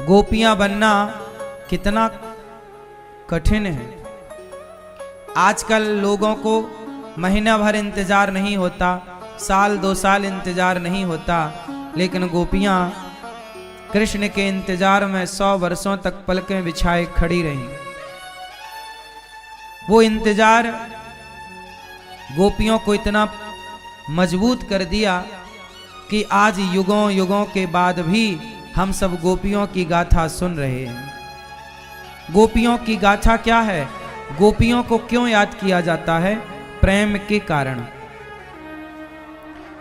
गोपियां बनना कितना कठिन है। आजकल लोगों को महीना भर इंतजार नहीं होता, साल 2 साल इंतजार नहीं होता, लेकिन गोपियां कृष्ण के इंतजार में 100 वर्षों तक पलकें बिछाए खड़ी रहीं। वो इंतजार गोपियों को इतना मजबूत कर दिया कि आज युगों युगों के बाद भी हम सब गोपियों की गाथा सुन रहे हैं। गोपियों की गाथा क्या है? गोपियों को क्यों याद किया जाता है? प्रेम के कारण।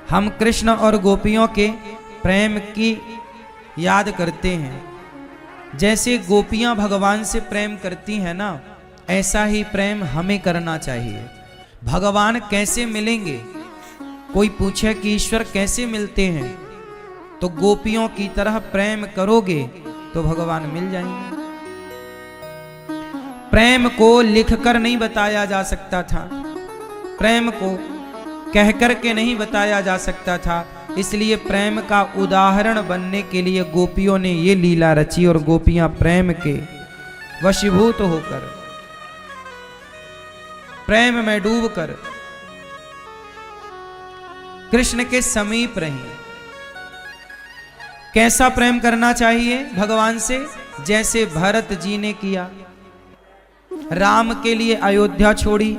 हम कृष्ण और गोपियों के प्रेम की याद करते हैं। जैसे गोपियां भगवान से प्रेम करती हैं ना, ऐसा ही प्रेम हमें करना चाहिए। भगवान कैसे मिलेंगे? कोई पूछे कि ईश्वर कैसे मिलते हैं, तो गोपियों की तरह प्रेम करोगे तो भगवान मिल जाएंगे। प्रेम को लिखकर नहीं बताया जा सकता था, प्रेम को कहकर के नहीं बताया जा सकता था, इसलिए प्रेम का उदाहरण बनने के लिए गोपियों ने ये लीला रची और गोपियां प्रेम के वशीभूत होकर, प्रेम में डूबकर कृष्ण के समीप रही। कैसा प्रेम करना चाहिए भगवान से? जैसे भरत जी ने किया। राम के लिए अयोध्या छोड़ी,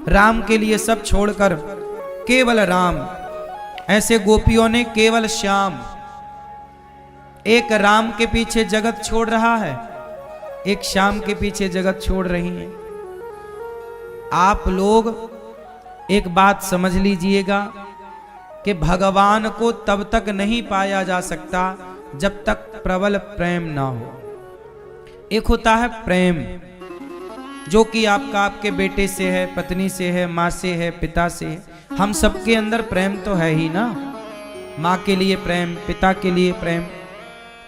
राम के लिए सब छोड़कर केवल राम। ऐसे गोपियों ने केवल श्याम। एक राम के पीछे जगत छोड़ रहा है, एक श्याम के पीछे जगत छोड़ रही है। आप लोग एक बात समझ लीजिएगा कि भगवान को तब तक नहीं पाया जा सकता जब तक प्रबल प्रेम ना हो। एक होता है प्रेम जो कि आपके बेटे से है, पत्नी से है, माँ से है, पिता से है। हम सबके अंदर प्रेम तो है ही ना। माँ के लिए प्रेम, पिता के लिए प्रेम,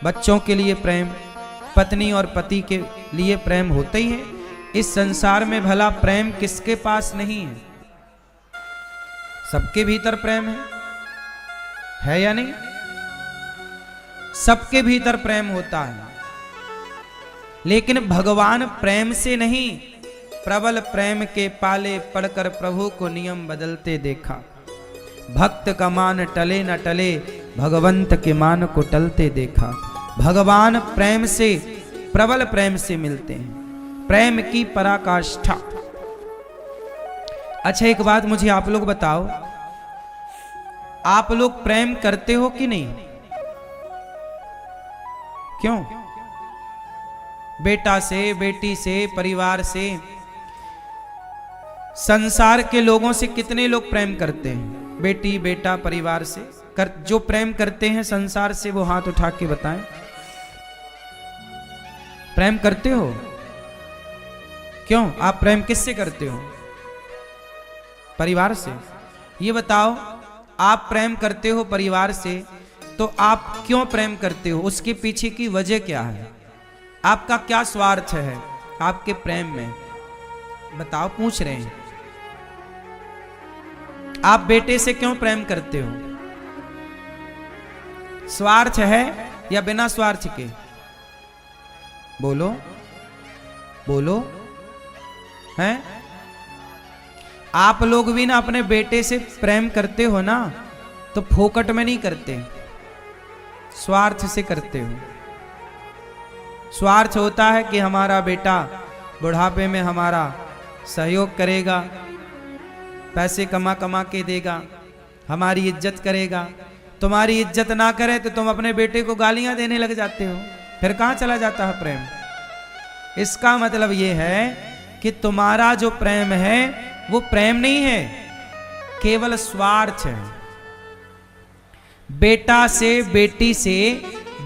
बच्चों के लिए प्रेम, पत्नी और पति के लिए प्रेम होता ही है। इस संसार में भला प्रेम किसके पास नहीं है? सबके भीतर प्रेम है या नहीं? सबके भीतर प्रेम होता है, लेकिन भगवान प्रेम से नहीं, प्रबल प्रेम के पाले पड़कर प्रभु को नियम बदलते देखा। भक्त का मान टले न टले, भगवंत के मान को टलते देखा। भगवान प्रेम से, प्रबल प्रेम से मिलते हैं, प्रेम की पराकाष्ठा। अच्छा, एक बात मुझे आप लोग बताओ, आप लोग प्रेम करते हो कि नहीं? क्यों? बेटा से, बेटी से, परिवार से, संसार के लोगों से कितने लोग प्रेम करते हैं? बेटी, बेटा, परिवार से जो प्रेम करते हैं संसार से, वो हाथ उठा के बताएं। प्रेम करते हो? क्यों? आप प्रेम किससे करते हो? परिवार से। ये बताओ, आप प्रेम करते हो परिवार से, तो आप क्यों प्रेम करते हो? उसके पीछे की वजह क्या है? आपका क्या स्वार्थ है आपके प्रेम में? बताओ, पूछ रहे हैं। आप बेटे से क्यों प्रेम करते हो? स्वार्थ है या बिना स्वार्थ के? बोलो बोलो। हैं? आप लोग भी ना अपने बेटे से प्रेम करते हो ना, तो फोकट में नहीं करते, स्वार्थ से करते हो। स्वार्थ होता है कि हमारा बेटा बुढ़ापे में हमारा सहयोग करेगा, पैसे कमा कमा के देगा, हमारी इज्जत करेगा। तुम्हारी इज्जत ना करे तो तुम अपने बेटे को गालियां देने लग जाते हो, फिर कहां चला जाता है प्रेम? इसका मतलब यह है कि तुम्हारा जो प्रेम है वो प्रेम नहीं है, केवल स्वार्थ है। बेटा से, बेटी से,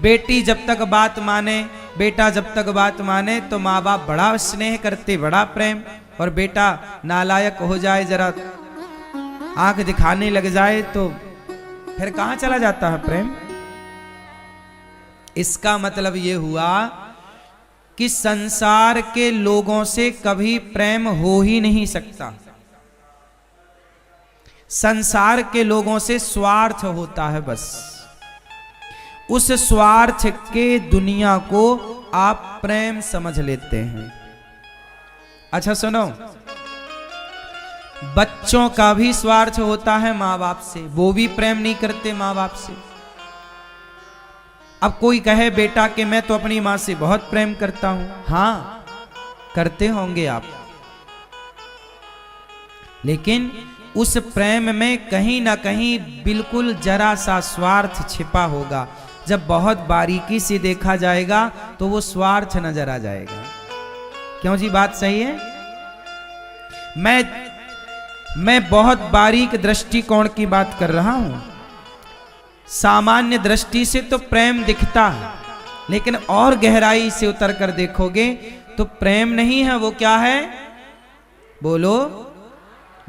बेटी जब तक बात माने, बेटा जब तक बात माने तो माँ बाप बड़ा स्नेह करते, बड़ा प्रेम। और बेटा नालायक हो जाए, जरा आंख दिखाने लग जाए, तो फिर कहां चला जाता है प्रेम? इसका मतलब यह हुआ कि संसार के लोगों से कभी प्रेम हो ही नहीं सकता। संसार के लोगों से स्वार्थ होता है बस। उस स्वार्थ के दुनिया को आप प्रेम समझ लेते हैं। अच्छा सुनो, बच्चों का भी स्वार्थ होता है माँ बाप से, वो भी प्रेम नहीं करते माँ बाप से। अब कोई कहे बेटा कि मैं तो अपनी माँ से बहुत प्रेम करता हूं, हां करते होंगे आप, लेकिन उस प्रेम में कहीं ना कहीं बिल्कुल जरा सा स्वार्थ छिपा होगा। जब बहुत बारीकी से देखा जाएगा तो वो स्वार्थ नजर आ जाएगा। क्यों जी, बात सही है? मैं बहुत बारीक दृष्टिकोण की बात कर रहा हूं। सामान्य दृष्टि से तो प्रेम दिखता है, लेकिन और गहराई से उतर कर देखोगे तो प्रेम नहीं है, वो क्या है? बोलो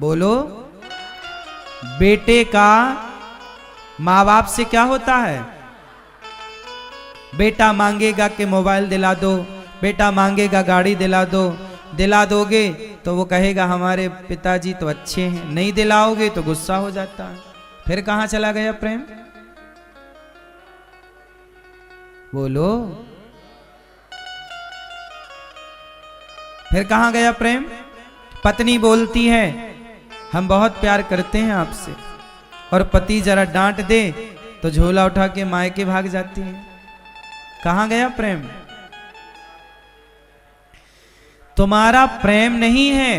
बोलो। बेटे का माँ बाप से क्या होता है? बेटा मांगेगा कि मोबाइल दिला दो, बेटा मांगेगा गाड़ी दिला दो, दिला दोगे तो वो कहेगा हमारे पिताजी तो अच्छे हैं, नहीं दिलाओगे तो गुस्सा हो जाता है। फिर कहां चला गया प्रेम? बोलो, फिर कहां गया प्रेम? पत्नी बोलती है हम बहुत प्यार करते हैं आपसे, और पति जरा डांट दे तो झोला उठा के मायके भाग जाती है। कहां गया प्रेम? तुम्हारा प्रेम नहीं है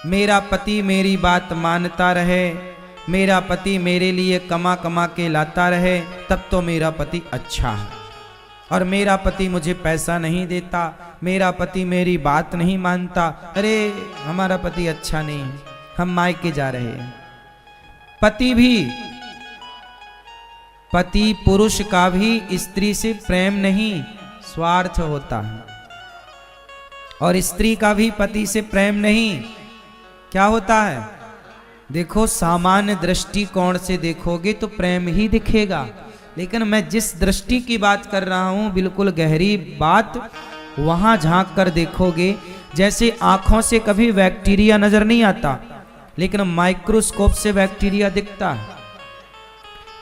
मेरा पति मेरी बात मानता रहे, मेरा पति मेरे लिए कमा कमा के लाता रहे, तब तो मेरा पति अच्छा है। और मेरा पति मुझे पैसा नहीं देता, मेरा पति मेरी बात नहीं मानता, अरे हमारा पति अच्छा नहीं है, हम मायके जा रहे हैं। पति पुरुष का भी स्त्री से प्रेम नहीं, स्वार्थ होता है। और स्त्री का भी पति से प्रेम नहीं, क्या होता है? देखो, सामान्य दृष्टिकोण से देखोगे तो प्रेम ही दिखेगा, लेकिन मैं जिस दृष्टि की बात कर रहा हूं, बिल्कुल गहरी बात, वहां झांक कर देखोगे, जैसे आंखों से कभी बैक्टीरिया नजर नहीं आता, लेकिन माइक्रोस्कोप से बैक्टीरिया दिखता है,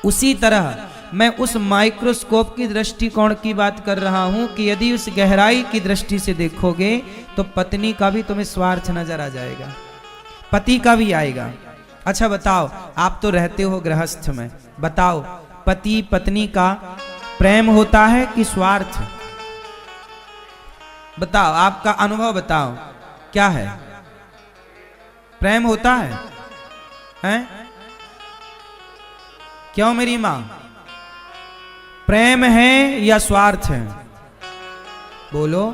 उसी तरह मैं उस माइक्रोस्कोप की दृष्टिकोण की बात कर रहा हूं कि यदि उस गहराई की दृष्टि से देखोगे तो पत्नी का भी तुम्हें स्वार्थ नजर आ जाएगा, पति का भी आएगा। अच्छा बताओ, आप तो रहते हो गृहस्थ में, बताओ पति पत्नी का प्रेम होता है कि स्वार्थ? बताओ, आपका अनुभव बताओ, क्या है? प्रेम होता है? हैं? क्यों मेरी मां? प्रेम है या स्वार्थ है? बोलो,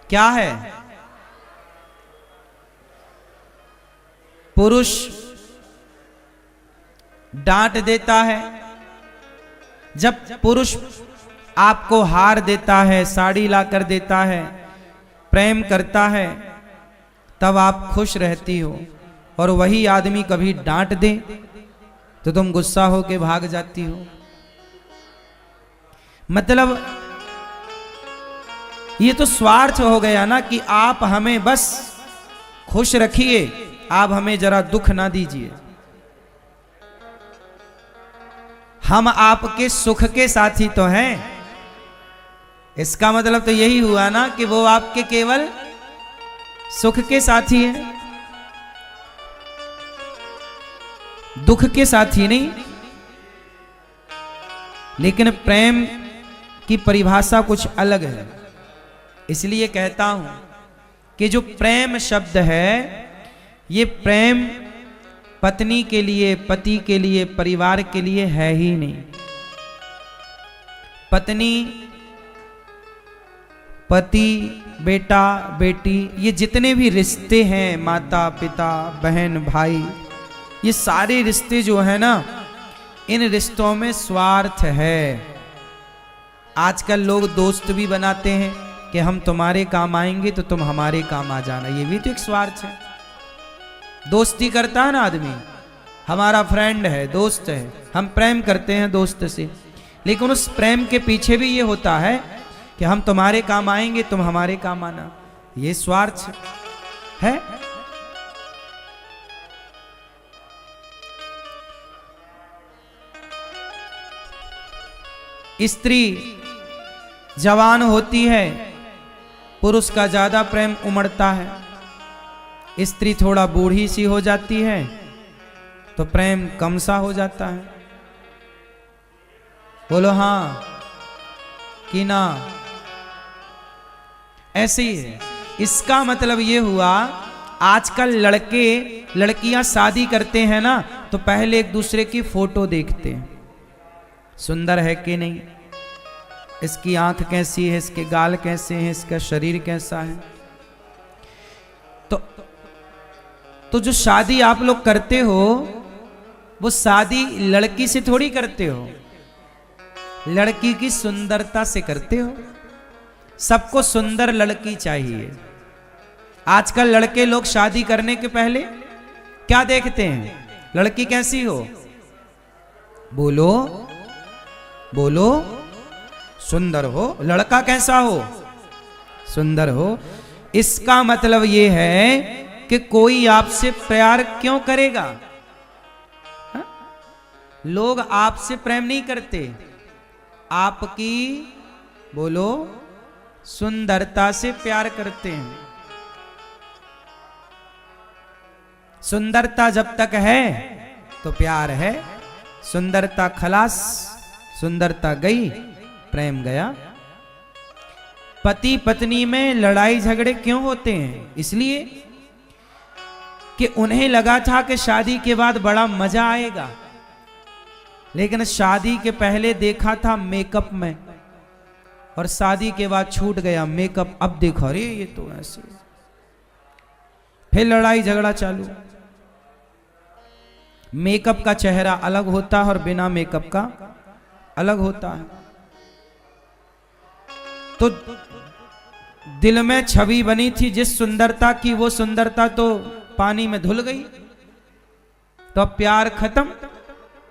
क्या है? पुरुष डांट देता है, जब पुरुष आपको हार देता है, साड़ी लाकर देता है, प्रेम करता है, तब आप खुश रहती हो। और वही आदमी कभी डांट दे तो तुम गुस्सा होके भाग जाती हो। मतलब ये तो स्वार्थ हो गया ना, कि आप हमें बस खुश रखिए, आप हमें जरा दुख ना दीजिए। हम आपके सुख के साथी तो हैं, इसका मतलब तो यही हुआ ना कि वो आपके केवल सुख के साथी हैं, दुख के साथी नहीं। लेकिन प्रेम की परिभाषा कुछ अलग है, इसलिए कहता हूं कि जो प्रेम शब्द है, ये प्रेम पत्नी के लिए, पति के लिए, परिवार के लिए है ही नहीं। पत्नी, पति, बेटा, बेटी, ये जितने भी रिश्ते हैं, माता पिता, बहन भाई, ये सारे रिश्ते जो है ना, इन रिश्तों में स्वार्थ है। आजकल लोग दोस्त भी बनाते हैं कि हम तुम्हारे काम आएंगे तो तुम हमारे काम आ जाना, ये भी तो एक स्वार्थ है। दोस्ती करता है ना आदमी, हमारा फ्रेंड है, दोस्त है, हम प्रेम करते हैं दोस्त से, लेकिन उस प्रेम के पीछे भी ये होता है कि हम तुम्हारे काम आएंगे, तुम हमारे काम आना, ये स्वार्थ है। स्त्री जवान होती है, पुरुष का ज्यादा प्रेम उमड़ता है। स्त्री थोड़ा बूढ़ी सी हो जाती है तो प्रेम कम सा हो जाता है। बोलो हाँ कि ना? ऐसे ही है। इसका मतलब ये हुआ, आजकल लड़के लड़कियां शादी करते हैं ना, तो पहले एक दूसरे की फोटो देखते हैं, सुंदर है कि नहीं, इसकी आंख कैसी है, इसके गाल कैसे हैं, इसका शरीर कैसा है। तो जो शादी आप लोग करते हो, वो शादी लड़की से थोड़ी करते हो, लड़की की सुंदरता से करते हो। सबको सुंदर लड़की चाहिए। आजकल लड़के लोग शादी करने के पहले क्या देखते हैं? लड़की कैसी हो? बोलो बोलो, सुंदर हो। लड़का कैसा हो? सुंदर हो। इसका मतलब ये है कि कोई आपसे प्यार क्यों करेगा? हा? लोग आपसे प्रेम नहीं करते, आपकी बोलो सुंदरता से प्यार करते हैं। सुंदरता जब तक है तो प्यार है, सुंदरता खलास, सुंदरता गई, प्रेम गया। पति पत्नी में लड़ाई झगड़े क्यों होते हैं? इसलिए कि उन्हें लगा था कि शादी के बाद बड़ा मजा आएगा, लेकिन शादी के पहले देखा था मेकअप में, और शादी के बाद छूट गया मेकअप। अब देखो अरे ये तो ऐसे, फिर लड़ाई झगड़ा चालू। मेकअप का चेहरा अलग होता है और बिना मेकअप का अलग होता है। तो दिल में छवि बनी थी जिस सुंदरता की, वो सुंदरता तो पानी में धुल गई। तो अब प्यार खत्म,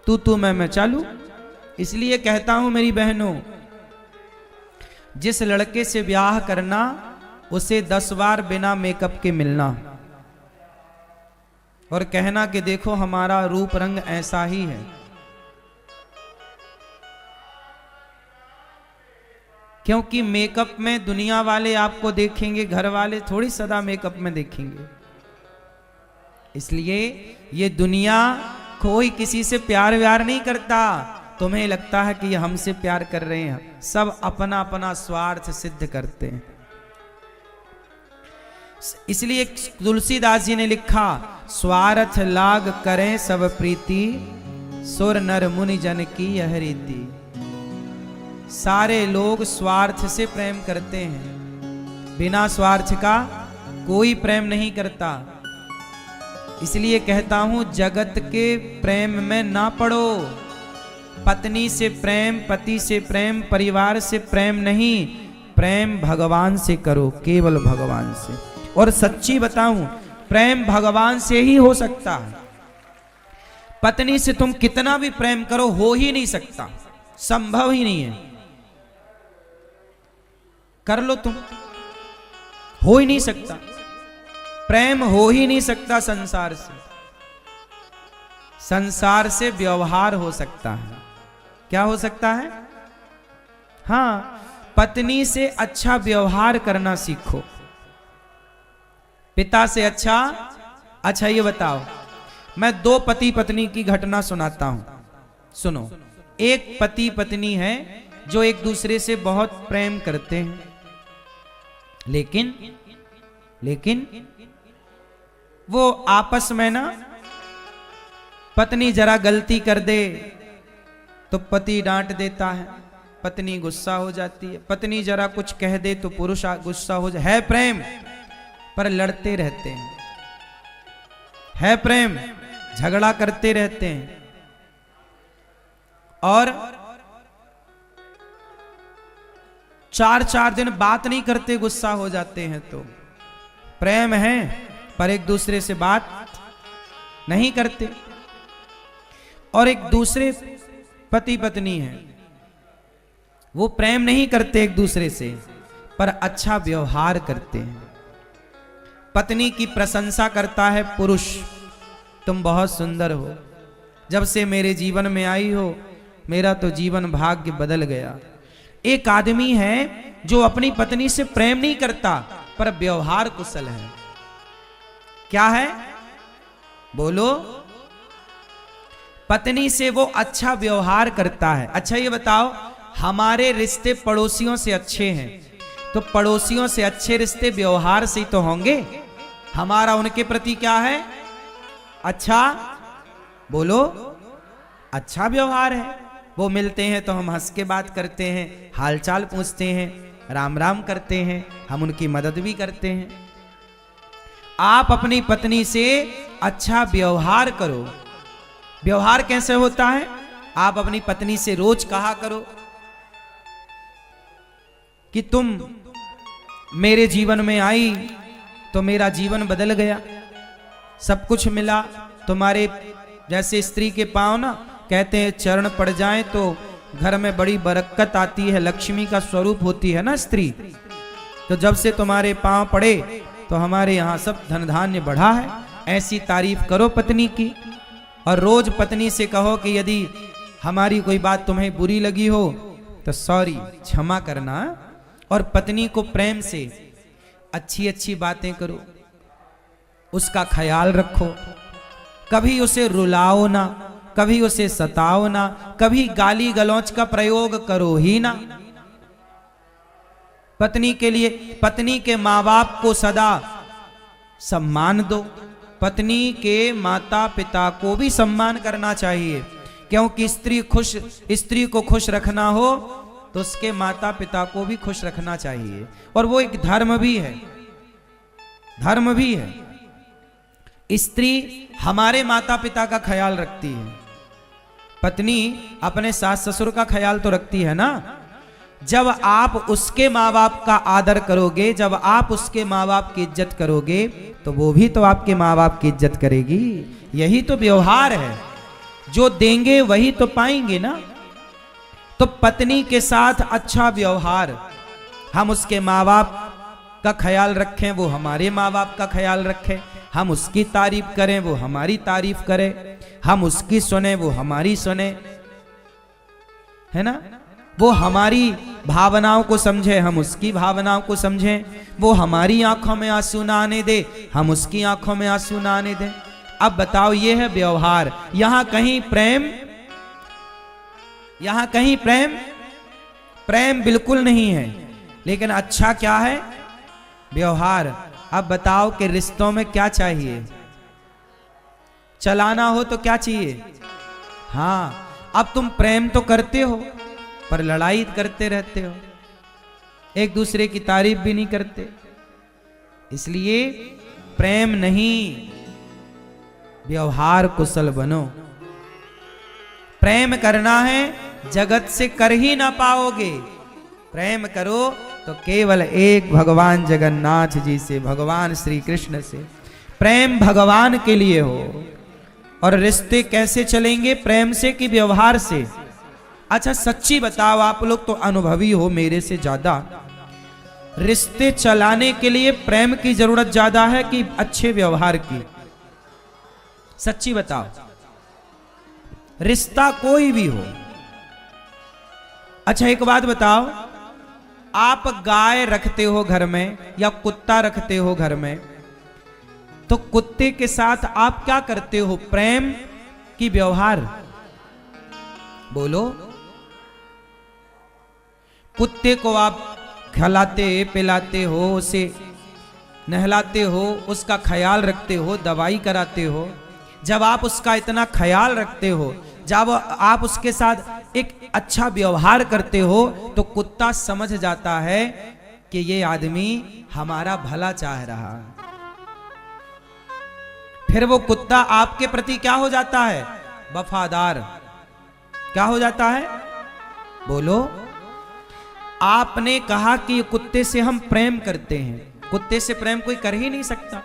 तू मैं चालू। इसलिए कहता हूं मेरी बहनों, जिस लड़के से ब्याह करना, उसे 10 बार बिना मेकअप के मिलना और कहना कि देखो हमारा रूप रंग ऐसा ही है। क्योंकि मेकअप में दुनिया वाले आपको देखेंगे, घर वाले थोड़ी सदा मेकअप में देखेंगे। इसलिए ये दुनिया कोई किसी से प्यार व्यार नहीं करता। तुम्हें लगता है कि ये हमसे प्यार कर रहे हैं, सब अपना अपना स्वार्थ सिद्ध करते हैं। इसलिए तुलसीदास जी ने लिखा, स्वार्थ लाग करें सब प्रीति, सुर नर मुनि जन की यह रीति। सारे लोग स्वार्थ से प्रेम करते हैं, बिना स्वार्थ का कोई प्रेम नहीं करता। इसलिए कहता हूं, जगत के प्रेम में ना पड़ो। पत्नी से प्रेम, पति से प्रेम, परिवार से प्रेम नहीं, प्रेम भगवान से करो, केवल भगवान से। और सच्ची बताऊं, प्रेम भगवान से ही हो सकता है। पत्नी से तुम कितना भी प्रेम करो, हो ही नहीं सकता, संभव ही नहीं है। कर लो तुम, हो ही नहीं सकता, प्रेम हो ही नहीं सकता संसार से। संसार से व्यवहार हो सकता है। क्या हो सकता है? हां, पत्नी से अच्छा व्यवहार करना सीखो, पिता से अच्छा ये बताओ, मैं 2 पति पत्नी की घटना सुनाता हूं, सुनो। एक पति पत्नी है जो एक दूसरे से बहुत प्रेम करते हैं, लेकिन वो आपस में ना, पत्नी जरा गलती कर दे तो पति डांट देता है, पत्नी गुस्सा हो जाती है। पत्नी जरा कुछ कह दे तो पुरुष गुस्सा हो जाए। है प्रेम, पर लड़ते रहते हैं। है प्रेम, झगड़ा करते रहते हैं। और 4 दिन बात नहीं करते, गुस्सा हो जाते हैं। तो प्रेम है पर एक दूसरे से बात नहीं करते। और एक दूसरे पति पत्नी है, वो प्रेम नहीं करते एक दूसरे से, पर अच्छा व्यवहार करते हैं। पत्नी की प्रशंसा करता है पुरुष, तुम बहुत सुंदर हो, जब से मेरे जीवन में आई हो मेरा तो जीवन भाग्य बदल गया। एक आदमी है जो अपनी पत्नी से प्रेम नहीं करता पर व्यवहार कुशल है। क्या है? बोलो। पत्नी से वो अच्छा व्यवहार करता है। अच्छा ये बताओ, हमारे रिश्ते पड़ोसियों से अच्छे हैं तो पड़ोसियों से अच्छे रिश्ते व्यवहार से ही तो होंगे। हमारा उनके प्रति क्या है? अच्छा, बोलो, अच्छा व्यवहार है। वो मिलते हैं तो हम हंस के बात करते हैं, हालचाल पूछते हैं, राम राम करते हैं, हम उनकी मदद भी करते हैं। आप अपनी पत्नी से अच्छा व्यवहार करो। व्यवहार कैसे होता है? आप अपनी पत्नी से रोज कहा करो कि तुम मेरे जीवन में आई तो मेरा जीवन बदल गया, सब कुछ मिला। तुम्हारे जैसे स्त्री के पांव ना कहते हैं चरण पड़ जाएं तो घर में बड़ी बरकत आती है, लक्ष्मी का स्वरूप होती है ना स्त्री। तो जब से तुम्हारे पांव पड़े तो हमारे यहाँ सब धन धान्य बढ़ा है। ऐसी तारीफ करो पत्नी की। और रोज पत्नी से कहो कि यदि हमारी कोई बात तुम्हें बुरी लगी हो तो सॉरी, क्षमा करना। और पत्नी को प्रेम से अच्छी अच्छी बातें करो, उसका ख्याल रखो। कभी उसे रुलाओ ना, कभी उसे सताओ ना, कभी गाली गलौज का प्रयोग करो ही ना। पत्नी के लिए, पत्नी के माँ बाप को सदा सम्मान दो। पत्नी के माता पिता को भी सम्मान करना चाहिए, क्योंकि स्त्री को खुश रखना हो तो उसके माता पिता को भी खुश रखना चाहिए। और वो एक धर्म भी है, धर्म भी है। स्त्री हमारे माता पिता का ख्याल रखती है, पत्नी अपने सास ससुर का ख्याल तो रखती है ना। जब आप उसके माँ बाप का आदर करोगे, जब आप उसके माँ बाप की इज्जत करोगे तो वो भी तो आपके माँ बाप की इज्जत करेगी। यही तो व्यवहार है, जो देंगे वही तो पाएंगे ना। तो पत्नी के साथ अच्छा व्यवहार, हम उसके माँ बाप का ख्याल रखें, वो हमारे माँ बाप का ख्याल रखें। हम उसकी तारीफ करें, वो हमारी तारीफ करे। हम उसकी सुने, वो हमारी सुने, है ना। वो हमारी भावनाओं को समझे, हम उसकी भावनाओं को समझें। वो हमारी आंखों में आंसू ना आने दे, हम उसकी आंखों में आंसू ना आने दें। अब बताओ, ये है व्यवहार। यहां कहीं प्रेम, यहां कहीं प्रेम बिल्कुल नहीं है। लेकिन अच्छा क्या है? व्यवहार। अब बताओ कि रिश्तों में क्या चाहिए? चलाना हो तो क्या चाहिए? हाँ, अब तुम प्रेम तो करते हो पर लड़ाई करते रहते हो, एक दूसरे की तारीफ भी नहीं करते। इसलिए प्रेम नहीं, व्यवहार कुशल बनो। प्रेम करना है, जगत से कर ही ना पाओगे। प्रेम करो तो केवल एक भगवान जगन्नाथ जी से, भगवान श्री कृष्ण से। प्रेम भगवान के लिए हो। और रिश्ते कैसे चलेंगे? प्रेम से कि व्यवहार से? अच्छा सच्ची बताओ, आप लोग तो अनुभवी हो मेरे से ज्यादा। रिश्ते चलाने के लिए प्रेम की जरूरत ज्यादा है कि अच्छे व्यवहार की? सच्ची बताओ। रिश्ता कोई भी हो। अच्छा एक बात बताओ, आप गाय रखते हो घर में या कुत्ता रखते हो घर में, तो कुत्ते के साथ आप क्या करते हो? प्रेम की व्यवहार? बोलो। कुत्ते को आप खिलाते पिलाते हो, उसे नहलाते हो, उसका ख्याल रखते हो, दवाई कराते हो। जब आप उसका इतना ख्याल रखते हो, जब आप उसके साथ एक अच्छा व्यवहार करते हो, तो कुत्ता समझ जाता है कि ये आदमी हमारा भला चाह रहा है। फिर वो कुत्ता आपके प्रति क्या हो जाता है? वफादार। क्या हो जाता है? बोलो। आपने कहा कि कुत्ते से हम प्रेम करते हैं, कुत्ते से प्रेम कोई कर ही नहीं सकता।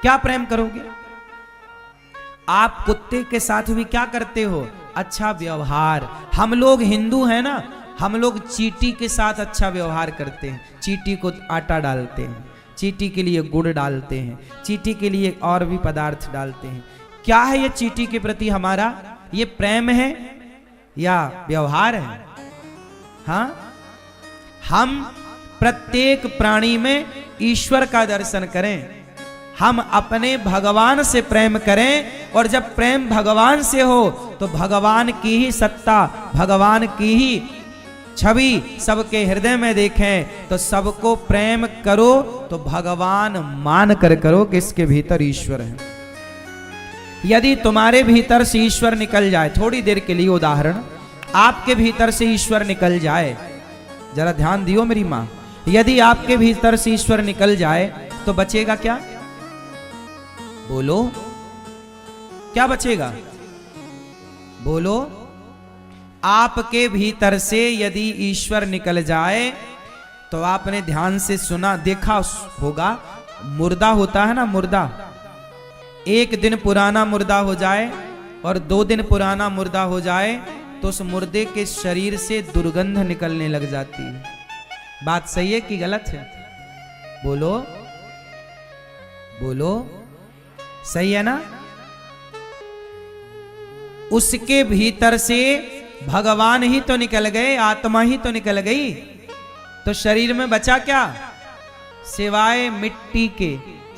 क्या प्रेम करोगे? आप कुत्ते के साथ भी क्या करते हो? अच्छा व्यवहार। हम लोग हिंदू हैं ना, हम लोग चींटी के साथ अच्छा व्यवहार करते हैं। चींटी को आटा डालते हैं, चींटी के लिए गुड़ डालते हैं, चींटी के लिए और भी पदार्थ डालते हैं। क्या है ये चींटी के प्रति हमारा ये प्रेम है या व्यवहार है? हाँ, हम प्रत्येक प्राणी में ईश्वर का दर्शन करें, हम अपने भगवान से प्रेम करें, और जब प्रेम भगवान से हो तो भगवान की ही सत्ता, भगवान की ही छवि सबके हृदय में देखें। तो सबको प्रेम करो तो भगवान मान कर करो कि इसके भीतर ईश्वर है। यदि तुम्हारे भीतर से ईश्वर निकल जाए, थोड़ी देर के लिए उदाहरण, आपके भीतर से ईश्वर निकल जाए, जरा ध्यान दियो मेरी मां, यदि आपके भीतर से ईश्वर निकल जाए तो बचेगा क्या? बोलो, क्या बचेगा? बोलो। आपके भीतर से यदि ईश्वर निकल जाए तो आपने ध्यान से सुना देखा होगा, मुर्दा होता है ना, मुर्दा, एक दिन पुराना मुर्दा हो जाए और 2 दिन पुराना मुर्दा हो जाए तो उस मुर्दे के शरीर से दुर्गंध निकलने लग जाती है। बात सही है कि गलत है? बोलो बोलो, सही है ना? उसके भीतर से भगवान ही तो निकल गए, आत्मा ही तो निकल गई, तो शरीर में बचा क्या? सिवाय मिट्टी के,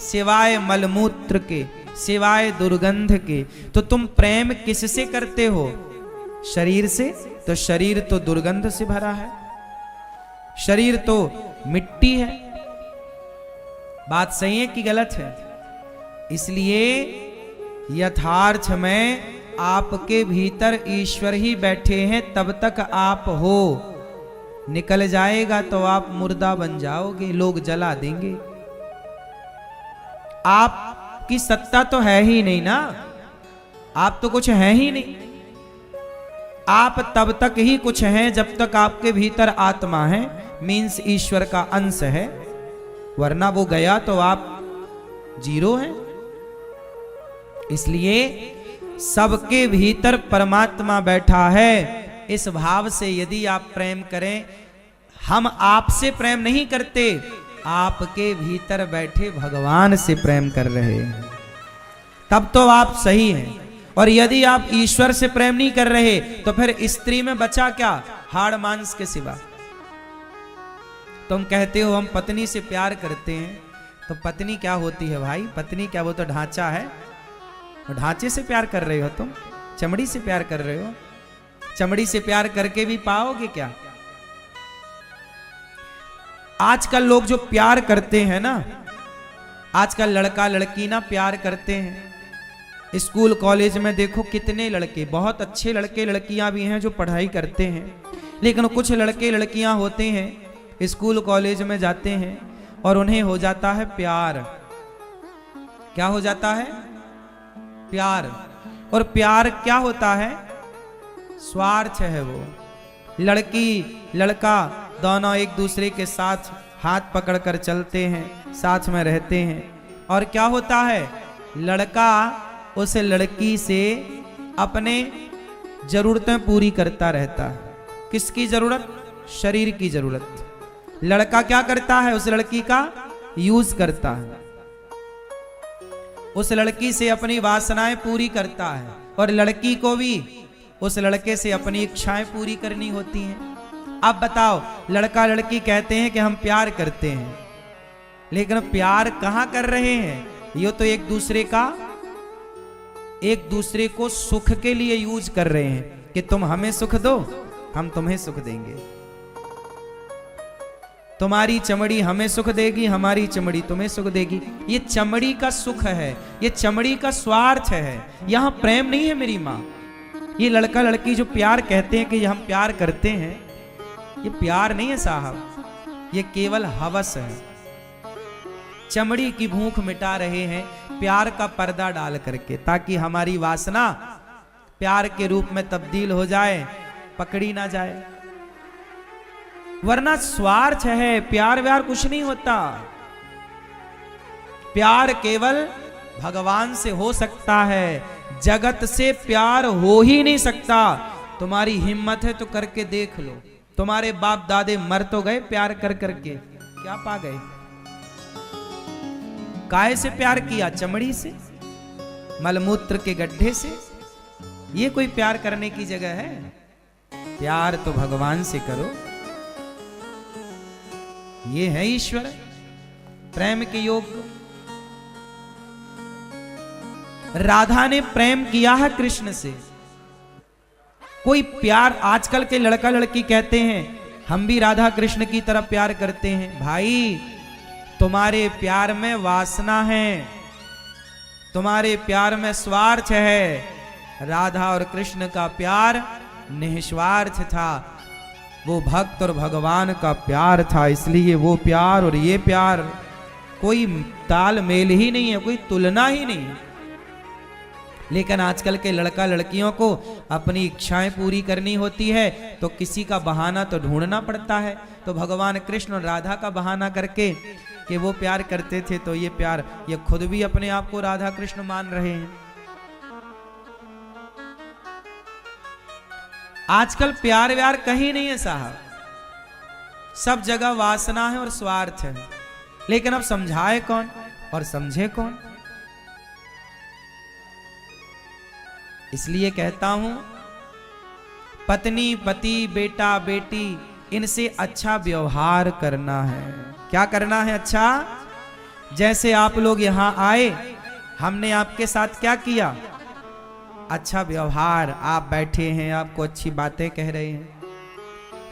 सिवाय मलमूत्र के, सिवाय दुर्गंध के। तो तुम प्रेम किससे करते हो? शरीर से। तो शरीर तो दुर्गंध से भरा है, शरीर तो मिट्टी है। बात सही है कि गलत है? इसलिए यथार्थ में आपके भीतर ईश्वर ही बैठे हैं, तब तक आप हो। निकल जाएगा तो आप मुर्दा बन जाओगे, लोग जला देंगे। आपकी सत्ता तो है ही नहीं ना, आप तो कुछ है ही नहीं। आप तब तक ही कुछ हैं जब तक आपके भीतर आत्मा है, मीन्स ईश्वर का अंश है, वरना वो गया तो आप जीरो हैं। इसलिए सबके भीतर परमात्मा बैठा है। इस भाव से यदि आप प्रेम करें, हम आपसे प्रेम नहीं करते, आपके भीतर बैठे भगवान से प्रेम कर रहे हैं, तब तो आप सही हैं। और यदि आप ईश्वर से प्रेम नहीं कर रहे तो फिर स्त्री में बचा क्या? हाड़ मांस के सिवा। तुम कहते हो हम पत्नी से प्यार करते हैं, तो पत्नी क्या होती है भाई? पत्नी क्या, वो तो ढांचा है। ढांचे से प्यार कर रहे हो तुम? चमड़ी से प्यार कर रहे हो? चमड़ी से प्यार करके भी पाओगे क्या? आजकल लोग जो प्यार करते हैं ना, आजकल लड़का लड़की ना प्यार करते हैं। स्कूल कॉलेज में देखो कितने लड़के, बहुत अच्छे लड़के लड़कियां भी हैं जो पढ़ाई करते हैं, लेकिन कुछ लड़के लड़कियां होते हैं स्कूल कॉलेज में जाते हैं और उन्हें हो जाता है प्यार। क्या हो जाता है? प्यार। और प्यार क्या होता है? स्वार्थ है वो। लड़की लड़का दोनों एक दूसरे के साथ हाथ पकड़कर चलते हैं, साथ में रहते हैं, और क्या होता है? लड़का उस लड़की से अपने जरूरतें पूरी करता रहता है। किसकी जरूरत? शरीर की जरूरत। लड़का क्या करता है? उस लड़की का यूज करता है, उस लड़की से अपनी वासनाएं पूरी करता है, और लड़की को भी उस लड़के से अपनी इच्छाएं पूरी करनी होती हैं। अब बताओ, लड़का लड़की कहते हैं कि हम प्यार करते हैं, लेकिन प्यार कहां कर रहे हैं? ये तो एक दूसरे को सुख के लिए यूज कर रहे हैं कि तुम हमें सुख दो, हम तुम्हें सुख देंगे। तुम्हारी चमड़ी हमें सुख देगी, हमारी चमड़ी तुम्हें सुख देगी। ये चमड़ी का सुख है, ये चमड़ी का स्वार्थ है, यहां प्रेम नहीं है मेरी मां। ये लड़का लड़की जो प्यार कहते हैं कि हम प्यार करते हैं, ये प्यार नहीं है साहब, ये केवल हवस है। चमड़ी की भूख मिटा रहे हैं प्यार का पर्दा डाल करके, ताकि हमारी वासना प्यार के रूप में तब्दील हो जाए, पकड़ी ना जाए। वरना स्वार्थ है, प्यार व्यार कुछ नहीं होता। प्यार केवल भगवान से हो सकता है, जगत से प्यार हो ही नहीं सकता। तुम्हारी हिम्मत है तो करके देख लो। तुम्हारे बाप दादे मर तो गए प्यार कर करके, क्या पा गए? काहे से प्यार किया? चमड़ी से, मलमूत्र के गड्ढे से। ये कोई प्यार करने की जगह है? प्यार तो भगवान से करो। ये है ईश्वर, प्रेम के योग। राधा ने प्रेम किया है कृष्ण से। कोई प्यार, आजकल के लड़का लड़की कहते हैं हम भी राधा कृष्ण की तरफ प्यार करते हैं। भाई तुम्हारे प्यार में वासना है, तुम्हारे प्यार में स्वार्थ है। राधा और कृष्ण का प्यार निस्वार्थ था, वो भक्त और भगवान का प्यार था। इसलिए वो प्यार और ये प्यार कोई तालमेल ही नहीं है, कोई तुलना ही नहीं है। लेकिन आजकल के लड़का लड़कियों को अपनी इच्छाएं पूरी करनी होती है तो किसी का बहाना तो ढूंढना पड़ता है। तो भगवान कृष्ण और राधा का बहाना करके कि वो प्यार करते थे, तो ये प्यार, ये खुद भी अपने आप को राधा कृष्ण मान रहे हैं। आजकल प्यार व्यार कहीं नहीं है साहब, सब जगह वासना है और स्वार्थ है। लेकिन अब समझाए कौन और समझे कौन? इसलिए कहता हूं, पत्नी पति बेटा बेटी इनसे अच्छा व्यवहार करना है। क्या करना है? अच्छा, जैसे आप लोग यहां आए, हमने आपके साथ क्या किया? अच्छा व्यवहार। आप बैठे हैं, आपको अच्छी बातें कह रहे हैं,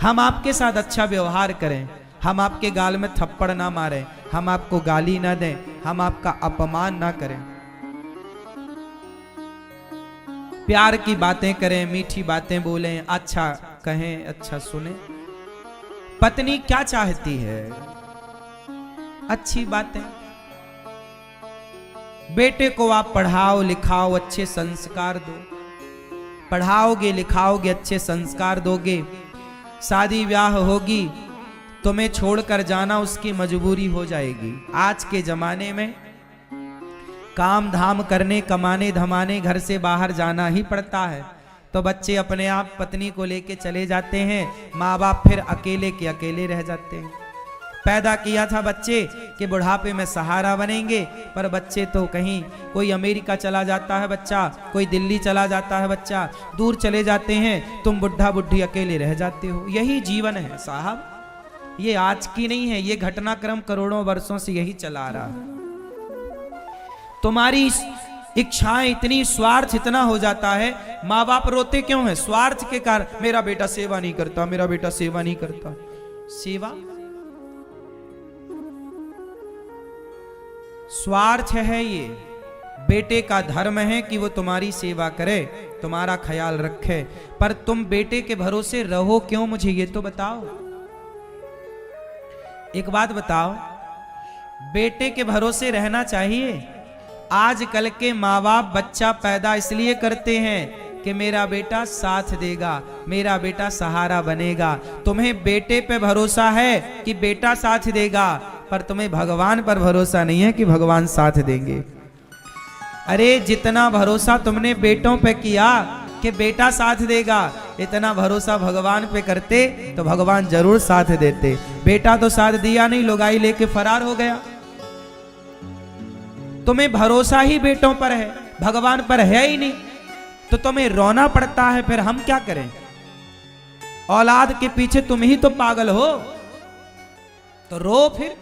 हम आपके साथ अच्छा व्यवहार करें, हम आपके गाल में थप्पड़ ना मारें, हम आपको गाली ना दें, हम आपका अपमान ना करें, प्यार की बातें करें, मीठी बातें बोलें, अच्छा कहें, अच्छा सुने। पत्नी क्या चाहती है? अच्छी बातें। बेटे को आप पढ़ाओ लिखाओ, अच्छे संस्कार दो। पढ़ाओगे लिखाओगे, अच्छे संस्कार दोगे, शादी ब्याह होगी, तुम्हें छोड़कर जाना उसकी मजबूरी हो जाएगी। आज के जमाने में काम धाम करने, कमाने धमाने घर से बाहर जाना ही पड़ता है। तो बच्चे अपने आप पत्नी को लेके चले जाते हैं, माँ बाप फिर अकेले के अकेले रह जाते हैं। पैदा किया था बच्चे कि बुढ़ापे में सहारा बनेंगे, पर बच्चे तो कहीं, कोई अमेरिका चला जाता है बच्चा, कोई दिल्ली चला जाता है बच्चा, दूर चले जाते हैं, तुम बुढ़ा बुढ़ी अकेले रह जाते हो। यही जीवन है साहब, ये आज की नहीं है, ये घटनाक्रम करोड़ों वर्षों से यही चला रहा है। तुम्हारी इच्छाएं इतनी, स्वार्थ इतना हो जाता है, माँ बाप रोते क्यों हैं? स्वार्थ के कारण, मेरा बेटा सेवा नहीं करता, मेरा बेटा सेवा नहीं करता। सेवा स्वार्थ है। ये बेटे का धर्म है कि वो तुम्हारी सेवा करे, तुम्हारा ख्याल रखे, पर तुम बेटे के भरोसे रहो क्यों? मुझे ये तो बताओ। एक बात बताओ, बेटे के भरोसे रहना चाहिए? आजकल के माँ बाप बच्चा पैदा इसलिए करते हैं कि मेरा बेटा साथ देगा, मेरा बेटा सहारा बनेगा। तुम्हें बेटे पे भरोसा है कि बेटा साथ देगा, पर तुम्हें भगवान पर भरोसा नहीं है कि भगवान साथ देंगे। अरे जितना भरोसा तुमने बेटों पे किया कि बेटा साथ देगा, इतना भरोसा भगवान पे करते तो भगवान जरूर साथ देते। बेटा तो साथ दिया नहीं, लुगाई लेके फरार हो गया। तुम्हें भरोसा ही बेटों पर है, भगवान पर है ही नहीं, तो तुम्हें रोना पड़ता है। फिर हम क्या करें? औलाद के पीछे तुम ही तो पागल हो, तो रो। फिर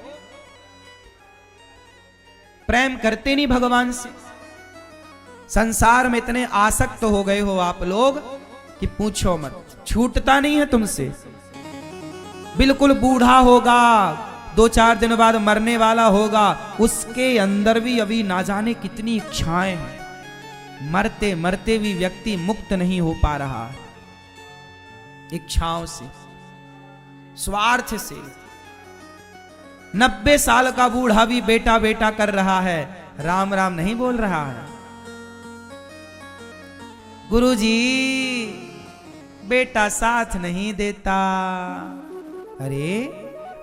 प्रेम करते नहीं भगवान से। संसार में इतने आसक्त हो गए हो आप लोग कि पूछो मत, छूटता नहीं है तुमसे। बिल्कुल बूढ़ा होगा, 2-4 दिन बाद मरने वाला होगा, उसके अंदर भी अभी ना जाने कितनी इच्छाएं हैं। मरते मरते भी व्यक्ति मुक्त नहीं हो पा रहा है इच्छाओं से, स्वार्थ से। 90 साल का बूढ़ा भी बेटा बेटा कर रहा है, राम राम नहीं बोल रहा है। गुरुजी बेटा साथ नहीं देता। अरे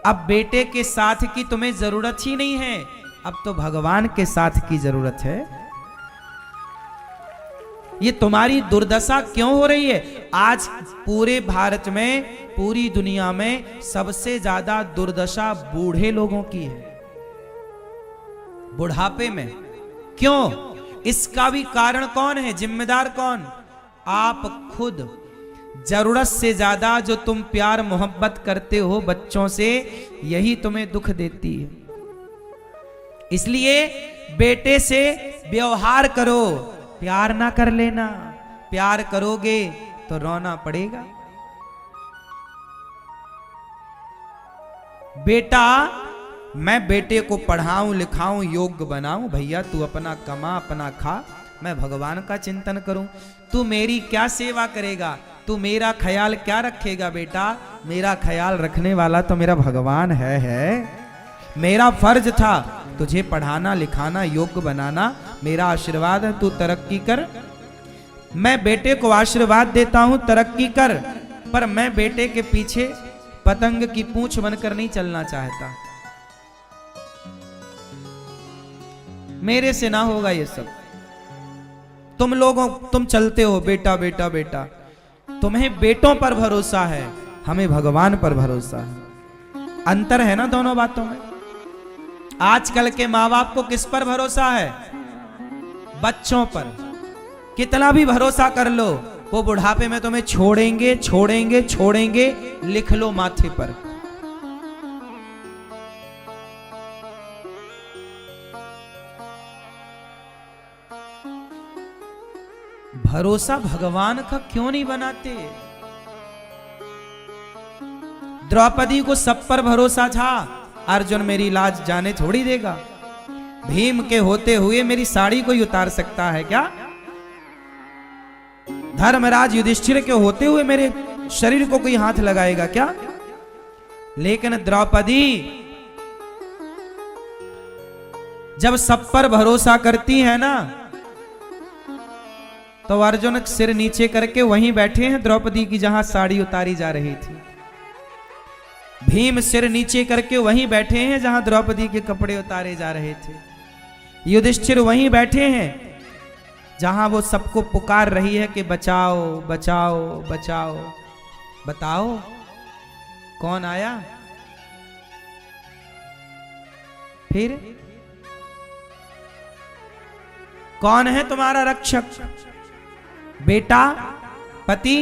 अब बेटे के साथ की तुम्हें जरूरत ही नहीं है, अब तो भगवान के साथ की जरूरत है। ये तुम्हारी दुर्दशा क्यों हो रही है? आज पूरे भारत में, पूरी दुनिया में सबसे ज्यादा दुर्दशा बूढ़े लोगों की है, बुढ़ापे में। क्यों? इसका भी कारण कौन है? जिम्मेदार कौन? आप खुद जरूरत से ज्यादा जो तुम प्यार मोहब्बत करते हो बच्चों से, यही तुम्हें दुख देती है। इसलिए बेटे से व्यवहार करो, प्यार ना कर लेना। प्यार करोगे तो रोना पड़ेगा। बेटा, मैं बेटे को पढ़ाऊं लिखाऊं योग्य बनाऊं, भैया तू अपना कमा अपना खा, मैं भगवान का चिंतन करूं। तू मेरी क्या सेवा करेगा, तू मेरा ख्याल क्या रखेगा? बेटा, मेरा ख्याल रखने वाला तो मेरा भगवान है। मेरा फर्ज था तुझे पढ़ाना लिखाना योग्य बनाना, मेरा आशीर्वाद है, तू तरक्की कर। मैं बेटे को आशीर्वाद देता हूं तरक्की कर, पर मैं बेटे के पीछे पतंग की पूंछ बनकर नहीं चलना चाहता। मेरे से ना होगा ये सब। तुम चलते हो बेटा बेटा बेटा, तुम्हें बेटों पर भरोसा है, हमें भगवान पर भरोसा है। अंतर है ना दोनों बातों में। आजकल के माँ बाप को किस पर भरोसा है? बच्चों पर। कितना भी भरोसा कर लो, वो बुढ़ापे में तुम्हें छोड़ेंगे छोड़ेंगे छोड़ेंगे, लिख लो माथे पर। भरोसा भगवान का क्यों नहीं बनाते? द्रौपदी को सब पर भरोसा था, अर्जुन मेरी लाज जाने थोड़ी देगा। भीम के होते हुए मेरी साड़ी कोई उतार सकता है क्या? धर्मराज युधिष्ठिर के होते हुए मेरे शरीर को कोई हाथ लगाएगा क्या? लेकिन द्रौपदी जब सब पर भरोसा करती है ना, तो अर्जुन सिर नीचे करके वहीं बैठे हैं द्रौपदी की जहां साड़ी उतारी जा रही थी। भीम सिर नीचे करके वहीं बैठे हैं जहां द्रौपदी के कपड़े उतारे जा रहे थे। युधिष्ठिर वहीं बैठे हैं जहां वो सबको पुकार रही है कि बचाओ बचाओ बचाओ। बताओ कौन आया? फिर कौन है तुम्हारा रक्षक? बेटा, पति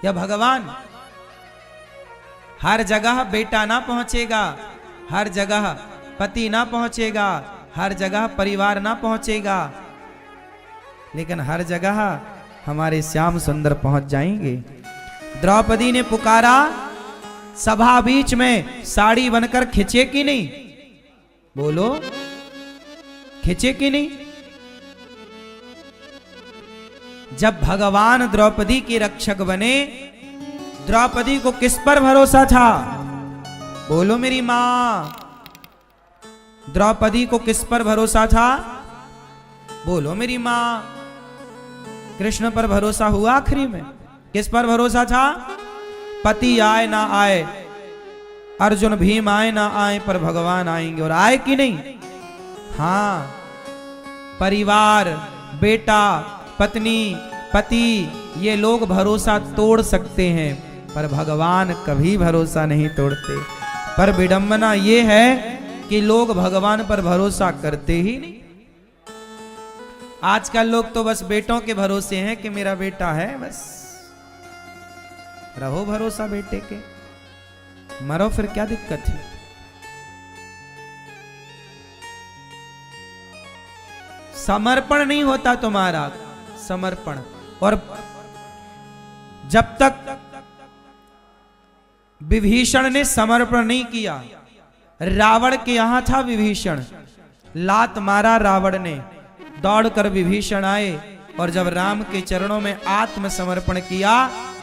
या भगवान? हर जगह बेटा ना पहुंचेगा, हर जगह पति ना पहुंचेगा, हर जगह परिवार ना पहुंचेगा, लेकिन हर जगह हमारे श्याम सुंदर पहुंच जाएंगे। द्रौपदी ने पुकारा, सभा बीच में साड़ी बनकर खिंचे कि नहीं? बोलो, खिंचे कि नहीं? जब भगवान द्रौपदी के रक्षक बने, द्रौपदी को किस पर भरोसा था? बोलो मेरी मां, द्रौपदी को किस पर भरोसा था? बोलो मेरी मां। कृष्ण पर भरोसा हुआ आखिरी में? किस पर भरोसा था? पति आए ना आए, अर्जुन भीम आए ना आए, पर भगवान आएंगे। और आए कि नहीं? हाँ, परिवार, बेटा, पत्नी, पति, ये लोग भरोसा तोड़ सकते हैं, पर भगवान कभी भरोसा नहीं तोड़ते। पर विडंबना ये है कि लोग भगवान पर भरोसा करते ही नहीं। आजकल लोग तो बस बेटों के भरोसे हैं कि मेरा बेटा है, बस रहो भरोसा बेटे के, मरो फिर क्या दिक्कत है। समर्पण नहीं होता तुम्हारा, समर्पण। और जब तक विभीषण ने समर्पण नहीं किया, रावण के यहां था विभीषण, लात मारा रावण ने, दौड़कर विभीषण आए, और जब राम के चरणों में आत्मसमर्पण किया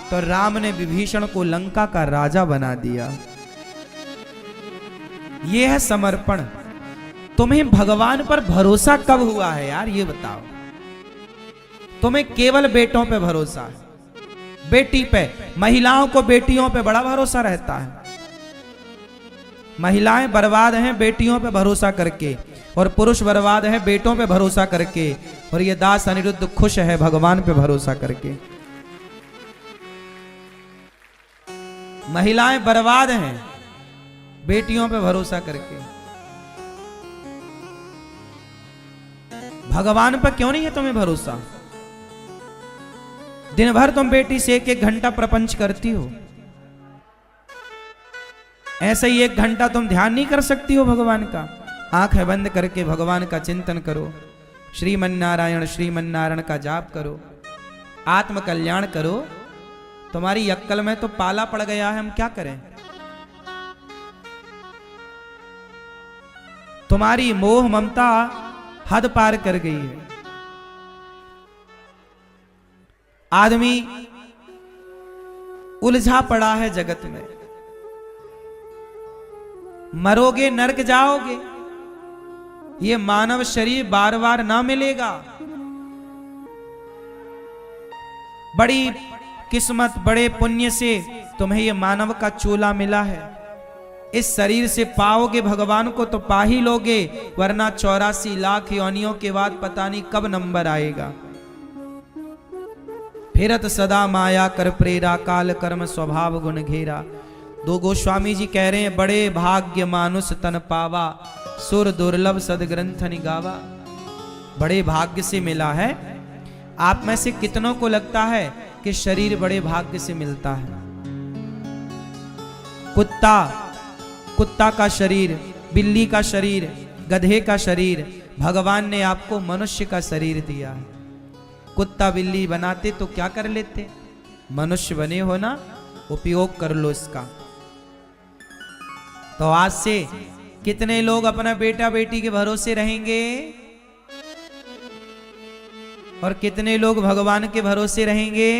तो राम ने विभीषण को लंका का राजा बना दिया। यह है समर्पण। तुम्हें भगवान पर भरोसा कब हुआ है यार, ये बताओ। तुम्हें केवल बेटों पे भरोसा है, बेटी पे। महिलाओं को बेटियों पे बड़ा भरोसा रहता है। महिलाएं बर्बाद हैं बेटियों पे भरोसा करके, और पुरुष बर्बाद है बेटों पे भरोसा करके, और ये दास अनिरुद्ध खुश है भगवान पे भरोसा करके। महिलाएं बर्बाद हैं बेटियों पे भरोसा करके। भगवान पर क्यों नहीं है तुम्हें भरोसा? दिन भर तुम बेटी से 1-1 घंटा प्रपंच करती हो, ऐसे ही 1 घंटा तुम ध्यान नहीं कर सकती हो भगवान का? आंखें बंद करके भगवान का चिंतन करो, श्रीमन्नारायण का जाप करो, आत्म कल्याण करो। तुम्हारी अक्कल में तो पाला पड़ गया है, हम क्या करें? तुम्हारी मोह ममता हद पार कर गई है। आदमी उलझा पड़ा है जगत में। मरोगे नरक जाओगे, ये मानव शरीर बार बार ना मिलेगा। बड़ी किस्मत, बड़े पुण्य से तुम्हें ये मानव का चोला मिला है। इस शरीर से पाओगे भगवान को तो पा ही लोगे, वरना 84 लाख योनियों के बाद पता नहीं कब नंबर आएगा। फिरत सदा माया कर प्रेरा, काल कर्म स्वभाव गुण घेरा। दो गोस्वामी जी कह रहे हैं, बड़े भाग्य मानुष तन पावा, सुर दुर्लभ सदग्रंथ निगावा। बड़े भाग्य से मिला है। आप में से कितनों को लगता है कि शरीर बड़े भाग्य से मिलता है? कुत्ता का शरीर, बिल्ली का शरीर, गधे का शरीर, भगवान ने आपको मनुष्य का शरीर दिया है। कुत्ता बिल्ली बनाते तो क्या कर लेते? मनुष्य बने हो ना, उपयोग कर लो इसका। तो आज से कितने लोग अपना बेटा बेटी के भरोसे रहेंगे और कितने लोग भगवान के भरोसे रहेंगे?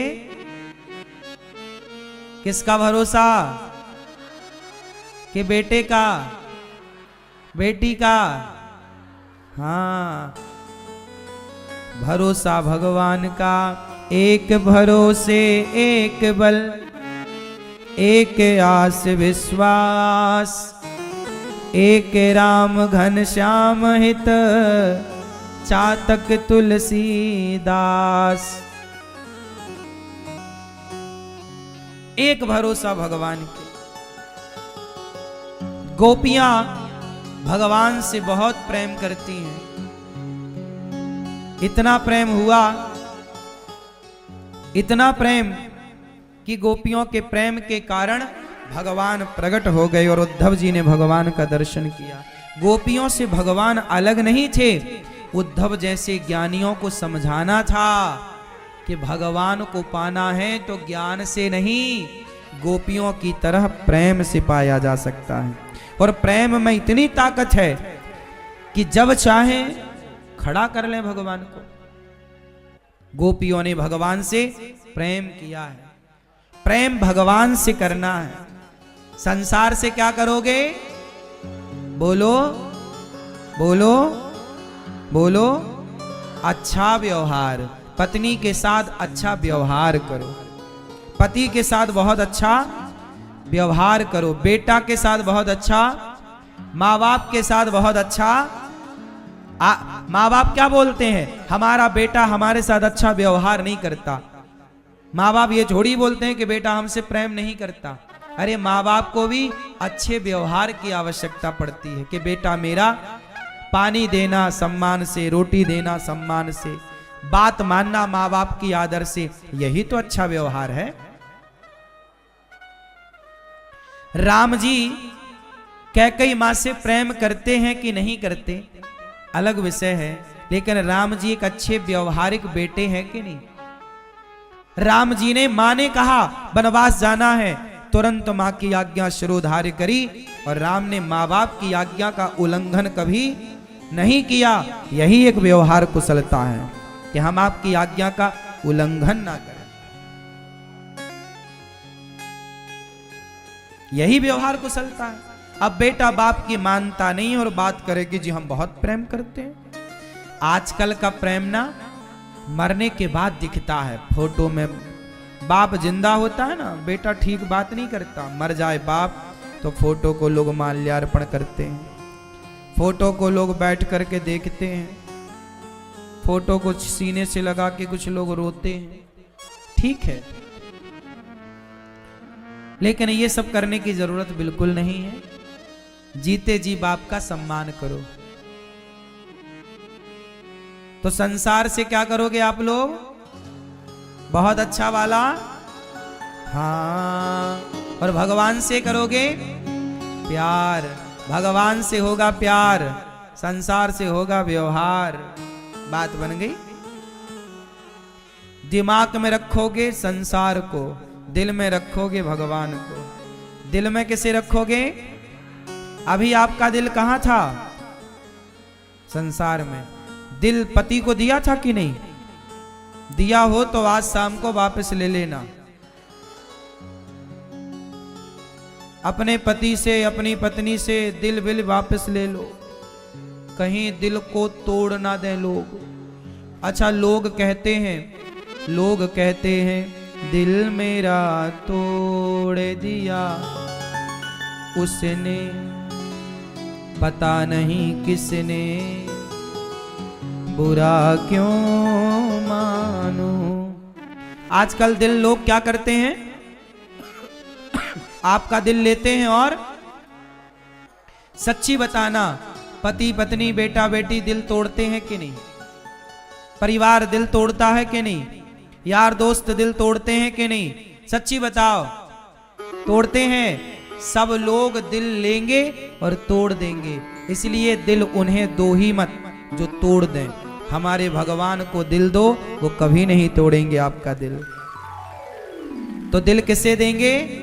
किसका भरोसा? कि बेटे का, बेटी का? हाँ, भरोसा भगवान का। एक भरोसे एक बल, एक आस विश्वास, एक राम घन श्याम हित, चातक तुलसीदास। एक भरोसा भगवान के। गोपियां भगवान से बहुत प्रेम करती हैं। इतना प्रेम हुआ, इतना प्रेम कि गोपियों के प्रेम के कारण भगवान प्रकट हो गए और उद्धव जी ने भगवान का दर्शन किया। गोपियों से भगवान अलग नहीं थे। उद्धव जैसे ज्ञानियों को समझाना था कि भगवान को पाना है तो ज्ञान से नहीं, गोपियों की तरह प्रेम से पाया जा सकता है। और प्रेम में इतनी ताकत है कि जब चाहे खड़ा कर ले भगवान को। गोपियों ने भगवान से प्रेम किया है। प्रेम भगवान से करना है। संसार से क्या करोगे? बोलो बोलो बोलो। अच्छा व्यवहार। पत्नी के साथ अच्छा व्यवहार करो, पति के साथ बहुत अच्छा व्यवहार करो, बेटा के साथ बहुत अच्छा, माँ बाप के साथ बहुत अच्छा। माँ बाप क्या बोलते हैं? हमारा बेटा हमारे साथ अच्छा व्यवहार नहीं करता। माँ बाप ये थोड़ी बोलते हैं कि बेटा हमसे प्रेम नहीं करता। अरे माँ बाप को भी अच्छे व्यवहार की आवश्यकता पड़ती है कि बेटा मेरा पानी देना सम्मान से, रोटी देना सम्मान से, बात मानना माँ बाप की आदर से, यही तो अच्छा व्यवहार है। राम जी कैकेयी मां से प्रेम करते हैं कि नहीं करते अलग विषय है, लेकिन राम जी एक अच्छे व्यवहारिक बेटे हैं कि नहीं? राम जी ने मां ने कहा वनवास जाना है, तुरंत मां की आज्ञा शिरोधार्य करी और राम ने मां बाप की आज्ञा का उल्लंघन कभी नहीं किया। यही एक व्यवहार कुशलता है कि हम आपकी आज्ञा का उल्लंघन ना करें। यही व्यवहार कुशलता है। अब बेटा बाप की मानता नहीं और बात करे कि जी हम बहुत प्रेम करते हैं। आजकल का प्रेम ना मरने के बाद दिखता है। फोटो में बाप जिंदा होता है ना, बेटा ठीक बात नहीं करता। मर जाए बाप तो फोटो को लोग माल्यार्पण करते हैं, फोटो को लोग बैठ करके देखते हैं, फोटो को सीने से लगा के कुछ लोग रोते हैं। ठीक है, लेकिन ये सब करने की जरूरत बिल्कुल नहीं है। जीते जी बाप का सम्मान करो। तो संसार से क्या करोगे आप लोग? बहुत अच्छा वाला, हाँ। और भगवान से करोगे प्यार, भगवान से होगा प्यार, संसार से होगा व्यवहार। बात बन गई। दिमाग में रखोगे संसार को, दिल में रखोगे भगवान को। दिल में किसे रखोगे? अभी आपका दिल कहाँ था? संसार में। दिल पति को दिया था कि नहीं? दिया हो तो आज शाम को वापस ले लेना। अपने पति से, अपनी पत्नी से दिल विल वापस ले लो, कहीं दिल को तोड़ ना दें लोग। अच्छा, लोग कहते हैं दिल मेरा तोड़ दिया उसने, पता नहीं किसने, बुरा क्यों मानूं। आजकल दिल लोग क्या करते हैं? आपका दिल लेते हैं और सच्ची बताना, पति पत्नी बेटा बेटी दिल तोड़ते हैं कि नहीं? परिवार दिल तोड़ता है कि नहीं? यार दोस्त दिल तोड़ते हैं कि नहीं? सच्ची बताओ। तोड़ते हैं। सब लोग दिल लेंगे और तोड़ देंगे, इसलिए दिल उन्हें दो ही मत जो तोड़ दें। हमारे भगवान को दिल दो, वो कभी नहीं तोड़ेंगे आपका दिल। तो दिल किसे देंगे?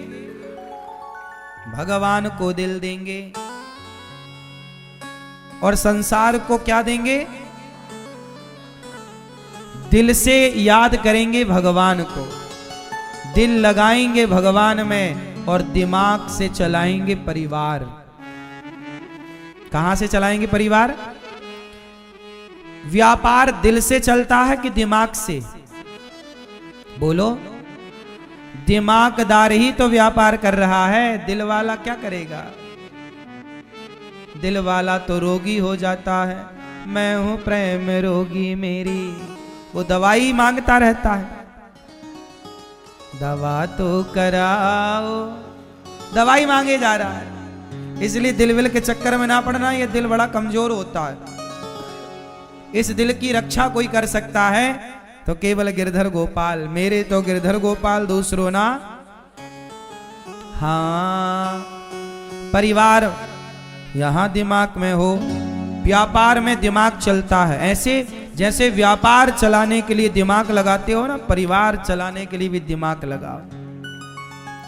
भगवान को दिल देंगे। और संसार को क्या देंगे? दिल से याद करेंगे भगवान को, दिल लगाएंगे भगवान में, और दिमाग से चलाएंगे परिवार। कहां से चलाएंगे परिवार? व्यापार दिल से चलता है कि दिमाग से? बोलो। दिमागदार ही तो व्यापार कर रहा है, दिल वाला क्या करेगा? दिल वाला तो रोगी हो जाता है। मैं हूं प्रेम रोगी मेरी, वो दवाई मांगता रहता है। दवा तो कराओ, दवाई मांगे जा रहा है। इसलिए दिल विल के चक्कर में ना पड़ना, ये दिल बड़ा कमजोर होता है। इस दिल की रक्षा कोई कर सकता है तो केवल गिरधर गोपाल। मेरे तो गिरधर गोपाल, दूसरों ना। हाँ, परिवार यहां दिमाग में हो, व्यापार में दिमाग चलता है। ऐसे जैसे व्यापार चलाने के लिए दिमाग लगाते हो ना, परिवार चलाने के लिए भी दिमाग लगाओ।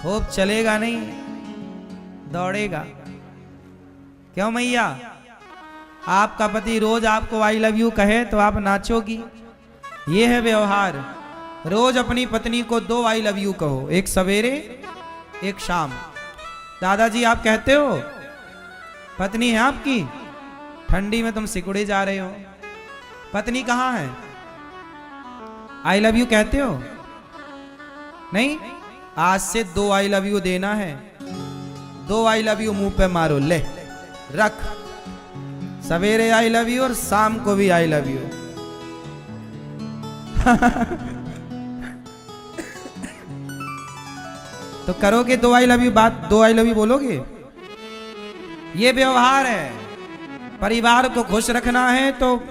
खूब चलेगा नहीं, दौड़ेगा। क्यों मैया? आपका पति रोज आपको आई लव यू कहे तो आप नाचोगी? ये है व्यवहार। रोज अपनी पत्नी को 2 आई लव यू कहो, एक सवेरे एक शाम। दादाजी आप कहते हो? पत्नी है आपकी, ठंडी में तुम सिकुड़े जा रहे हो। पत्नी कहाँ है? आई लव यू कहते हो? नहीं, आज से 2 आई लव यू देना है। 2 आई लव यू मुंह पे मारो, ले रख। सवेरे आई लव यू और शाम को भी आई लव यू। तो करोगे 2 आई लव यू बात? 2 आई लव यू बोलोगे? ये व्यवहार है। परिवार को खुश रखना है तो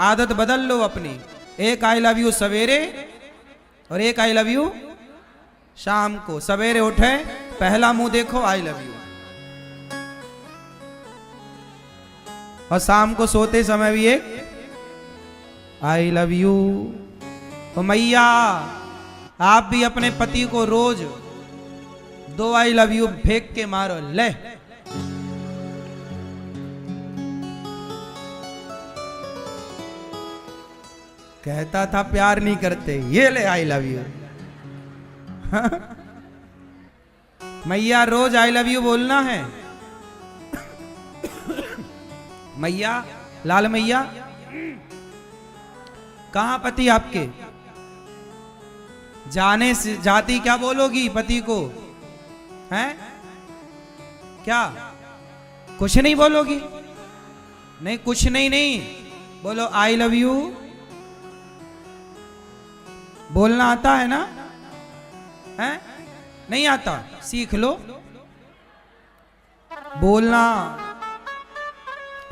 आदत बदल लो अपनी। 1 आई लव यू सवेरे और 1 आई लव यू शाम को। सवेरे उठे, पहला मुंह देखो, आई लव यू। और शाम को सोते समय भी 1 आई लव यू। तो मैया आप भी अपने पति को रोज 2 आई लव यू फेंक के मारो, ले। कहता था प्यार नहीं करते, ये ले आई लव यू। मैया रोज आई लव यू बोलना है। मैया, लाल मैया, कहां पति आपके? जाने से जाती क्या बोलोगी पति को? हैं? क्या कुछ नहीं बोलोगी? नहीं, कुछ नहीं बोलो। आई लव यू बोलना आता है ना? हैं? नहीं आता? सीख लो बोलना।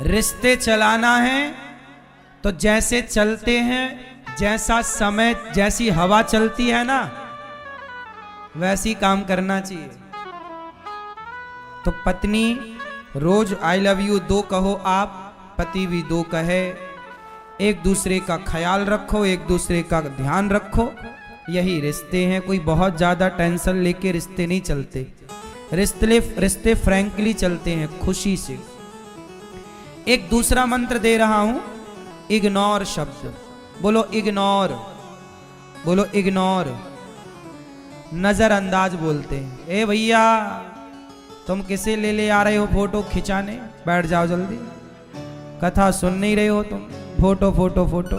रिश्ते चलाना है तो जैसे चलते हैं जैसा समय, जैसी हवा चलती है ना, वैसी काम करना चाहिए। तो पत्नी रोज आई लव यू 2 कहो आप, पति भी 2 कहे। एक दूसरे का ख्याल रखो, एक दूसरे का ध्यान रखो, यही रिश्ते हैं। कोई बहुत ज्यादा टेंशन लेके रिश्ते नहीं चलते। रिश्ते फ्रैंकली चलते हैं, खुशी से। एक दूसरा मंत्र दे रहा हूं, इग्नोर शब्द। बोलो इग्नोर, बोलो इग्नोर। नजरअंदाज बोलते हैं। ए भैया, तुम किसे ले आ रहे हो फोटो खिंचाने? बैठ जाओ जल्दी, कथा सुन नहीं रहे हो तुम। Photo photo photo.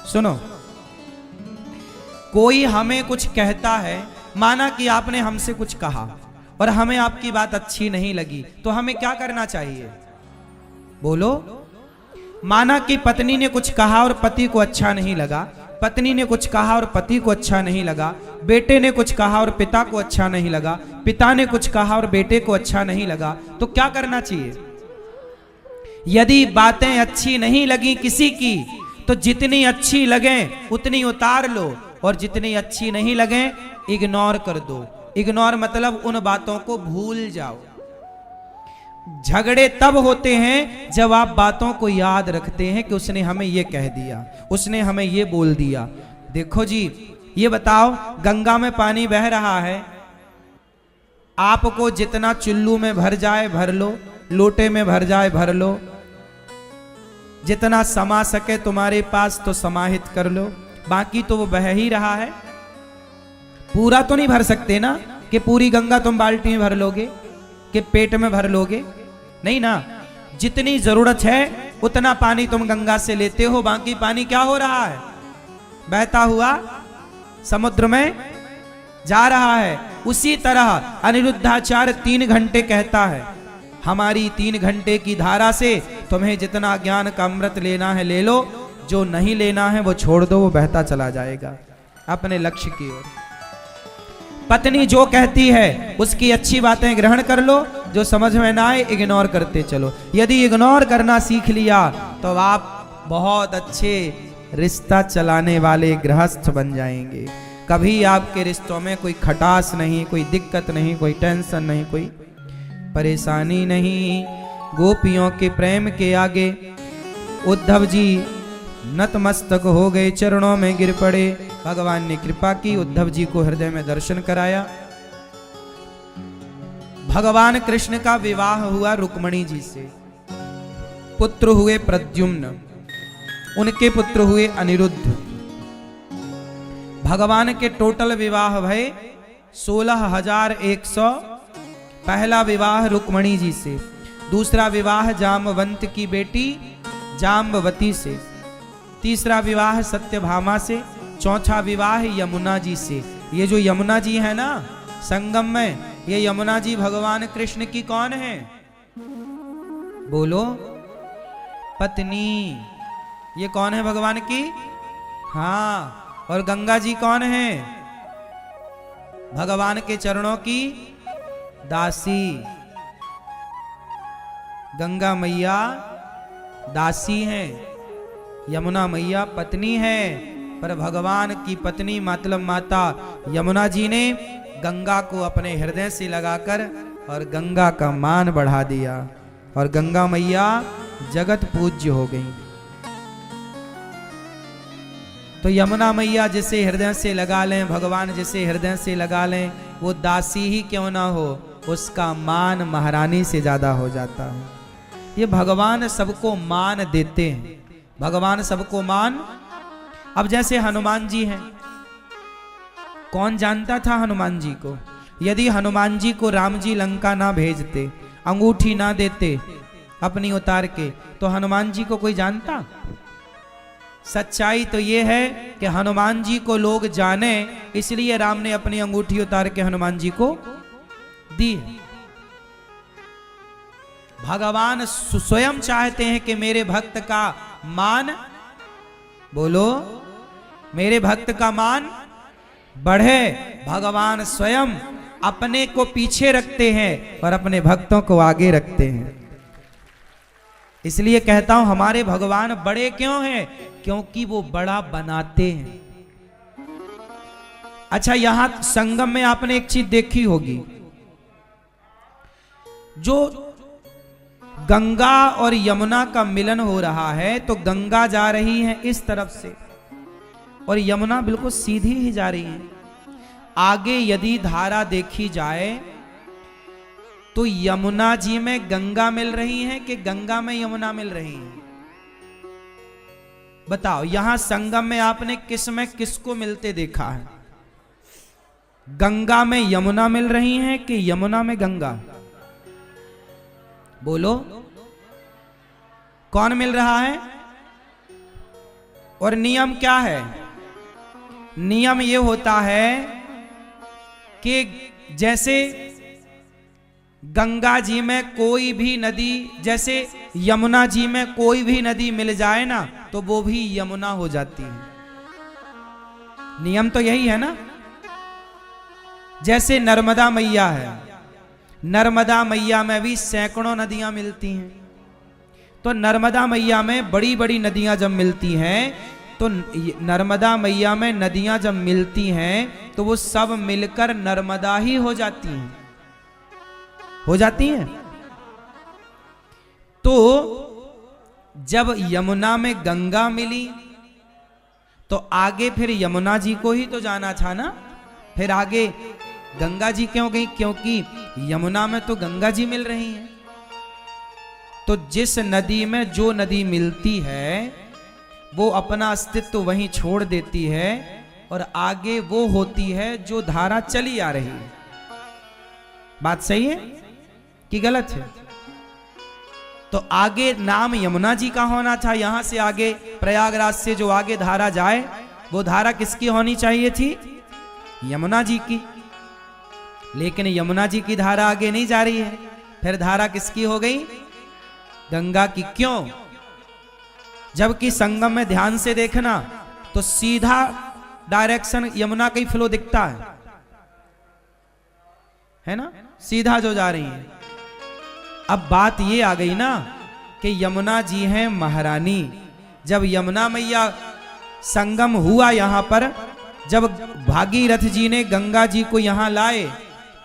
सुनो, कोई हमें कुछ कहता है, माना कि आपने हमसे कुछ कहा और हमें आपकी बात अच्छी नहीं लगी, तो हमें क्या करना चाहिए? बोलो। माना कि पत्नी ने कुछ कहा और पति को अच्छा नहीं लगा, पत्नी ने कुछ कहा और पति को अच्छा नहीं लगा, बेटे ने कुछ कहा और पिता को अच्छा नहीं लगा, पिता ने कुछ कहा और बेटे को अच्छा नहीं लगा, तो क्या करना चाहिए? यदि बातें अच्छी नहीं लगी किसी की, तो जितनी अच्छी लगे उतनी उतार लो, और जितनी अच्छी नहीं लगे इग्नोर कर दो। इग्नोर मतलब उन बातों को भूल जाओ। झगड़े तब होते हैं जब आप बातों को याद रखते हैं कि उसने हमें ये कह दिया, उसने हमें ये बोल दिया। देखो जी, ये बताओ, गंगा में पानी बह रहा है, आपको जितना चुल्लू में भर जाए भर लो, लोटे में भर जाए भर लो, जितना समा सके तुम्हारे पास तो समाहित कर लो, बाकी तो वो बह ही रहा है। पूरा तो नहीं भर सकते ना, कि पूरी गंगा तुम बाल्टी में भर लोगे, कि पेट में भर लोगे, नहीं ना। जितनी जरूरत है उतना पानी तुम गंगा से लेते हो, बाकी पानी क्या हो रहा है? बहता हुआ समुद्र में जा रहा है। उसी तरह अनिरुद्धाचार्य 3 घंटे कहता है, हमारी 3 घंटे की धारा से तुम्हें जितना ज्ञान का अमृत लेना है ले लो, जो नहीं लेना है वो छोड़ दो, वो बहता चला जाएगा अपने लक्ष्य की ओर। पत्नी जो कहती है उसकी अच्छी बातें ग्रहण कर लो, जो समझ में ना आए इग्नोर करते चलो। यदि इग्नोर करना सीख लिया तो आप बहुत अच्छे रिश्ता चलाने वाले गृहस्थ बन जाएंगे। कभी आपके रिश्तों में कोई खटास नहीं, कोई दिक्कत नहीं, कोई टेंशन नहीं, कोई परेशानी नहीं। गोपियों के प्रेम के आगे उद्धव जी नतमस्तक हो गए, चरणों में गिर पड़े। भगवान ने कृपा की, उद्धव जी को हृदय में दर्शन कराया। भगवान कृष्ण का विवाह हुआ रुक्मणी जी से। पुत्र हुए प्रद्युम्न, उनके पुत्र हुए अनिरुद्ध। भगवान के टोटल विवाह भय 16,100। पहला विवाह रुक्मणी जी से, दूसरा विवाह जामवंत की बेटी जाम्बवती से, तीसरा विवाह सत्यभामा से, चौथा विवाह यमुना जी से। ये जो यमुना जी है ना संगम में, ये यमुना जी भगवान कृष्ण की कौन है? बोलो, पत्नी। ये कौन है भगवान की? हाँ। और गंगा जी कौन है? भगवान के चरणों की दासी। गंगा मैया दासी हैं, यमुना मैया पत्नी है। पर भगवान की पत्नी मतलब माता यमुना जी ने गंगा को अपने हृदय से लगाकर और गंगा का मान बढ़ा दिया, और गंगा मैया जगत पूज्य हो गई। तो यमुना मैया जिसे हृदय से लगा लें, भगवान जिसे हृदय से लगा लें, वो दासी ही क्यों ना हो, उसका मान महारानी से ज्यादा हो जाता है। ये भगवान सबको मान देते हैं, भगवान सबको मान। अब जैसे हनुमान जी हैं, कौन जानता था हनुमान जी को? यदि हनुमान जी को राम जी लंका ना भेजते, अंगूठी ना देते अपनी उतार के, तो हनुमान जी को कोई जानता? सच्चाई तो ये है कि हनुमान जी को लोग जाने, इसलिए राम ने अपनी अंगूठी उतार के हनुमान जी को दी। भगवान स्वयं चाहते हैं कि मेरे भक्त का मान, बोलो, मेरे भक्त का मान बढ़े। भगवान स्वयं अपने को पीछे रखते हैं और अपने भक्तों को आगे रखते हैं। इसलिए कहता हूं हमारे भगवान बड़े क्यों हैं? क्योंकि वो बड़ा बनाते हैं। अच्छा, यहां संगम में आपने एक चीज देखी होगी, जो गंगा और यमुना का मिलन हो रहा है, तो गंगा जा रही है इस तरफ से और यमुना बिल्कुल सीधी ही जा रही है। आगे यदि धारा देखी जाए तो यमुना जी में गंगा मिल रही है कि गंगा में यमुना मिल रही है? बताओ, यहां संगम में आपने किस में किसको मिलते देखा है? गंगा में यमुना मिल रही है कि यमुना में गंगा? बोलो, कौन मिल रहा है? और नियम क्या है? नियम ये होता है कि जैसे गंगा जी में कोई भी नदी, जैसे यमुना जी में कोई भी नदी मिल जाए ना, तो वो भी यमुना हो जाती है। नियम तो यही है ना। जैसे नर्मदा मैया है, नर्मदा मैया में भी सैकड़ों नदियां मिलती हैं, तो नर्मदा मैया में बड़ी बड़ी नदियां जब मिलती हैं, तो नर्मदा मैया में नदियां जब मिलती हैं तो वो सब मिलकर नर्मदा ही हो जाती हैं, हो जाती हैं। तो जब यमुना में गंगा मिली तो आगे फिर यमुना जी को ही तो जाना था ना, फिर आगे गंगा जी क्यों गई? क्योंकि यमुना में तो गंगा जी मिल रही हैं। तो जिस नदी में जो नदी मिलती है वो अपना अस्तित्व वहीं छोड़ देती है और आगे वो होती है जो धारा चली आ रही है। बात सही है कि गलत है? तो आगे नाम यमुना जी का होना था। यहां से आगे प्रयागराज से जो आगे धारा जाए वो धारा किसकी होनी चाहिए थी? यमुना जी की। लेकिन यमुना जी की धारा आगे नहीं जा रही है, फिर धारा किसकी हो गई? गंगा की। क्यों? जबकि संगम में ध्यान से देखना तो सीधा डायरेक्शन यमुना का ही फ्लो दिखता है ना, सीधा जो जा रही है। अब बात ये आ गई ना कि यमुना जी हैं महारानी। जब यमुना मैया संगम हुआ यहां पर, जब भागीरथ जी ने गंगा जी को यहां लाए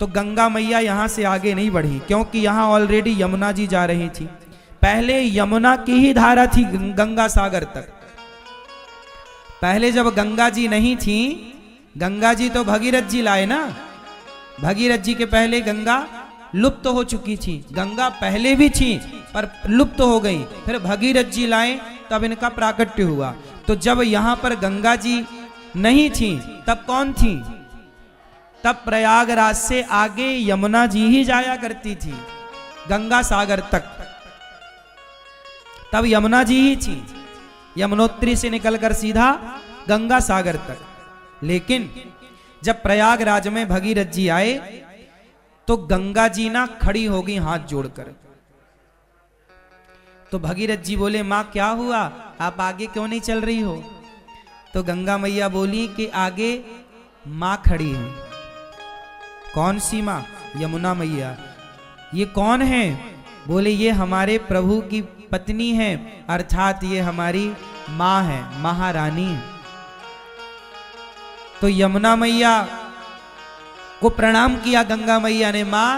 तो गंगा मैया यहां से आगे नहीं बढ़ी, क्योंकि यहां ऑलरेडी यमुना जी जा रही थी। पहले यमुना की ही धारा थी गंगा सागर तक। पहले जब गंगा जी नहीं थी, गंगा जी तो भगीरथ जी लाए ना, भगीरथ जी के पहले गंगा लुप्त हो चुकी थी। गंगा पहले भी थी पर लुप्त हो गई, फिर भगीरथ जी लाए तब इनका प्राकट्य हुआ। तो जब यहां पर गंगा जी नहीं थी तब कौन थी? तब प्रयागराज से आगे यमुना जी ही जाया करती थी गंगा सागर तक। तब यमुना जी ही थी, यमुनोत्री से निकलकर सीधा गंगा सागर तक। लेकिन जब प्रयागराज में भगीरथ जी आए तो गंगा जी ना खड़ी हो गई हाथ जोड़कर। तो भगीरथ जी बोले, मां क्या हुआ, आप आगे क्यों नहीं चल रही हो? तो गंगा मैया बोली कि आगे मां खड़ी है। कौन सी मां? यमुना मैया। ये कौन है? बोले ये हमारे प्रभु की पत्नी है, अर्थात ये हमारी मां है, महारानी। तो यमुना मैया को प्रणाम किया गंगा मैया ने। मां,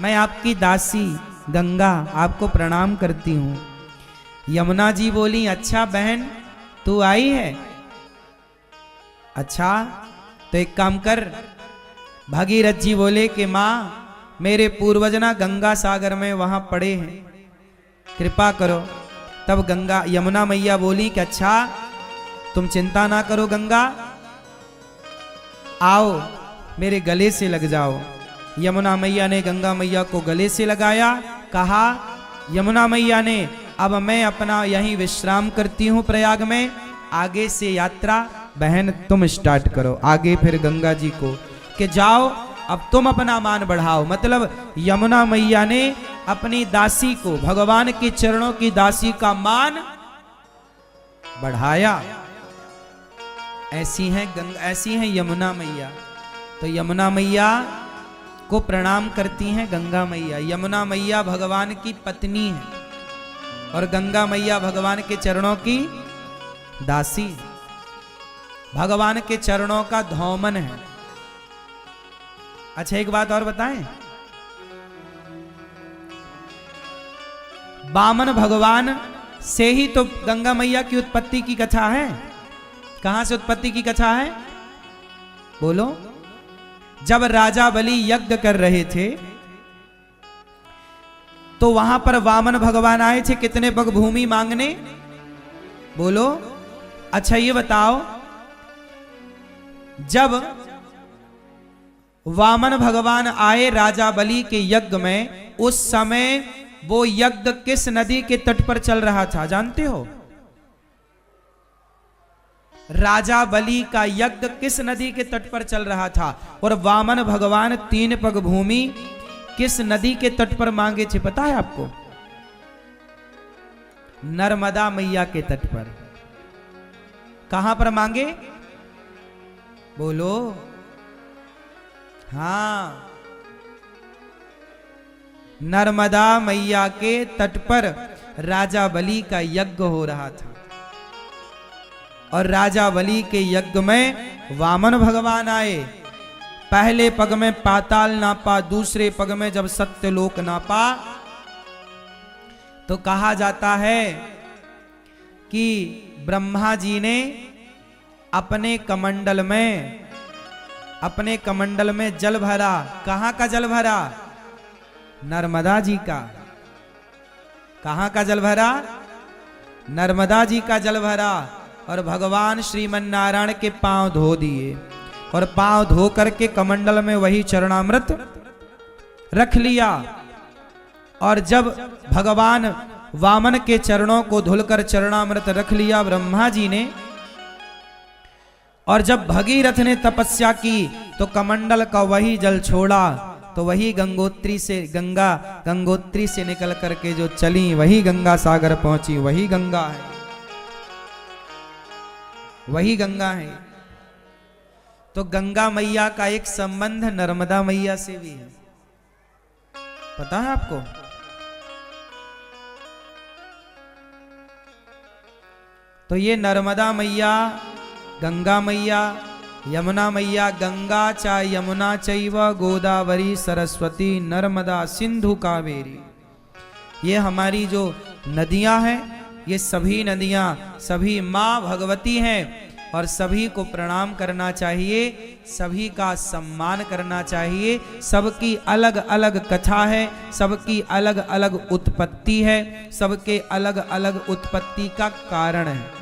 मैं आपकी दासी गंगा आपको प्रणाम करती हूं। यमुना जी बोली, अच्छा बहन तू आई है? अच्छा तो एक काम कर। भगीरथ जी बोले कि मां, मेरे पूर्वजना गंगा सागर में वहां पड़े हैं, कृपा करो। तब गंगा यमुना मैया बोली कि अच्छा तुम चिंता ना करो गंगा, आओ मेरे गले से लग जाओ। यमुना मैया ने गंगा मैया को गले से लगाया। कहा यमुना मैया ने, अब मैं अपना यहीं विश्राम करती हूं प्रयाग में, आगे से यात्रा बहन तुम स्टार्ट करो। आगे फिर गंगा जी को कि जाओ अब तुम अपना मान बढ़ाओ। मतलब यमुना मैया ने अपनी दासी को, भगवान के चरणों की दासी का मान बढ़ाया। ऐसी हैं ऐसी हैं यमुना मैया। तो यमुना मैया को प्रणाम करती हैं गंगा मैया। यमुना मैया भगवान की पत्नी है। और गंगा मैया भगवान के चरणों की दासी, भगवान के चरणों का धौमन है। अच्छा एक बात और बताएं, वामन भगवान से ही तो गंगा मैया की उत्पत्ति की कथा है। कहां से उत्पत्ति की कथा है बोलो? जब राजा बलि यज्ञ कर रहे थे तो वहां पर वामन भगवान आए थे कितने पग भूमि मांगने बोलो? अच्छा ये बताओ, जब वामन भगवान आए राजा बलि के यज्ञ में, उस समय वो यज्ञ किस नदी के तट पर चल रहा था जानते हो? राजा बलि का यज्ञ किस नदी के तट पर चल रहा था? और वामन भगवान 3 पग भूमि किस नदी के तट पर मांगे थे पता है आपको? नर्मदा मैया के तट पर। कहां पर मांगे बोलो? हां, नर्मदा मैया के तट पर राजा बलि का यज्ञ हो रहा था। और राजा बलि के यज्ञ में वामन भगवान आए। पहले पग में पाताल नापा, दूसरे पग में जब सत्यलोक नापा तो कहा जाता है कि ब्रह्मा जी ने अपने कमंडल में जल भरा। कहां का जल भरा? नर्मदा जी का। कहां का जल भरा? नर्मदा जी का जल भरा। और भगवान श्रीमन नारायण के पांव धो दिए और पांव धो करके कमंडल में वही चरणामृत रख लिया। और जब भगवान वामन के चरणों को धुलकर चरणामृत रख लिया ब्रह्मा जी ने, और जब भगीरथ ने तपस्या की तो कमंडल का वही जल छोड़ा, तो वही गंगोत्री से निकल करके जो चली वही गंगा सागर पहुंची। वही गंगा है, वही गंगा है। तो गंगा मैया का एक संबंध नर्मदा मैया से भी है, पता है आपको? तो ये नर्मदा मैया, गंगा मैया, यमुना मैया, गंगा चा यमुना चैव गोदावरी सरस्वती नर्मदा सिंधु कावेरी, ये हमारी जो नदियां हैं, ये सभी नदियां सभी माँ भगवती हैं। और सभी को प्रणाम करना चाहिए, सभी का सम्मान करना चाहिए। सबकी अलग अलग कथा है, सबकी अलग अलग उत्पत्ति है, सबके अलग अलग उत्पत्ति का कारण है।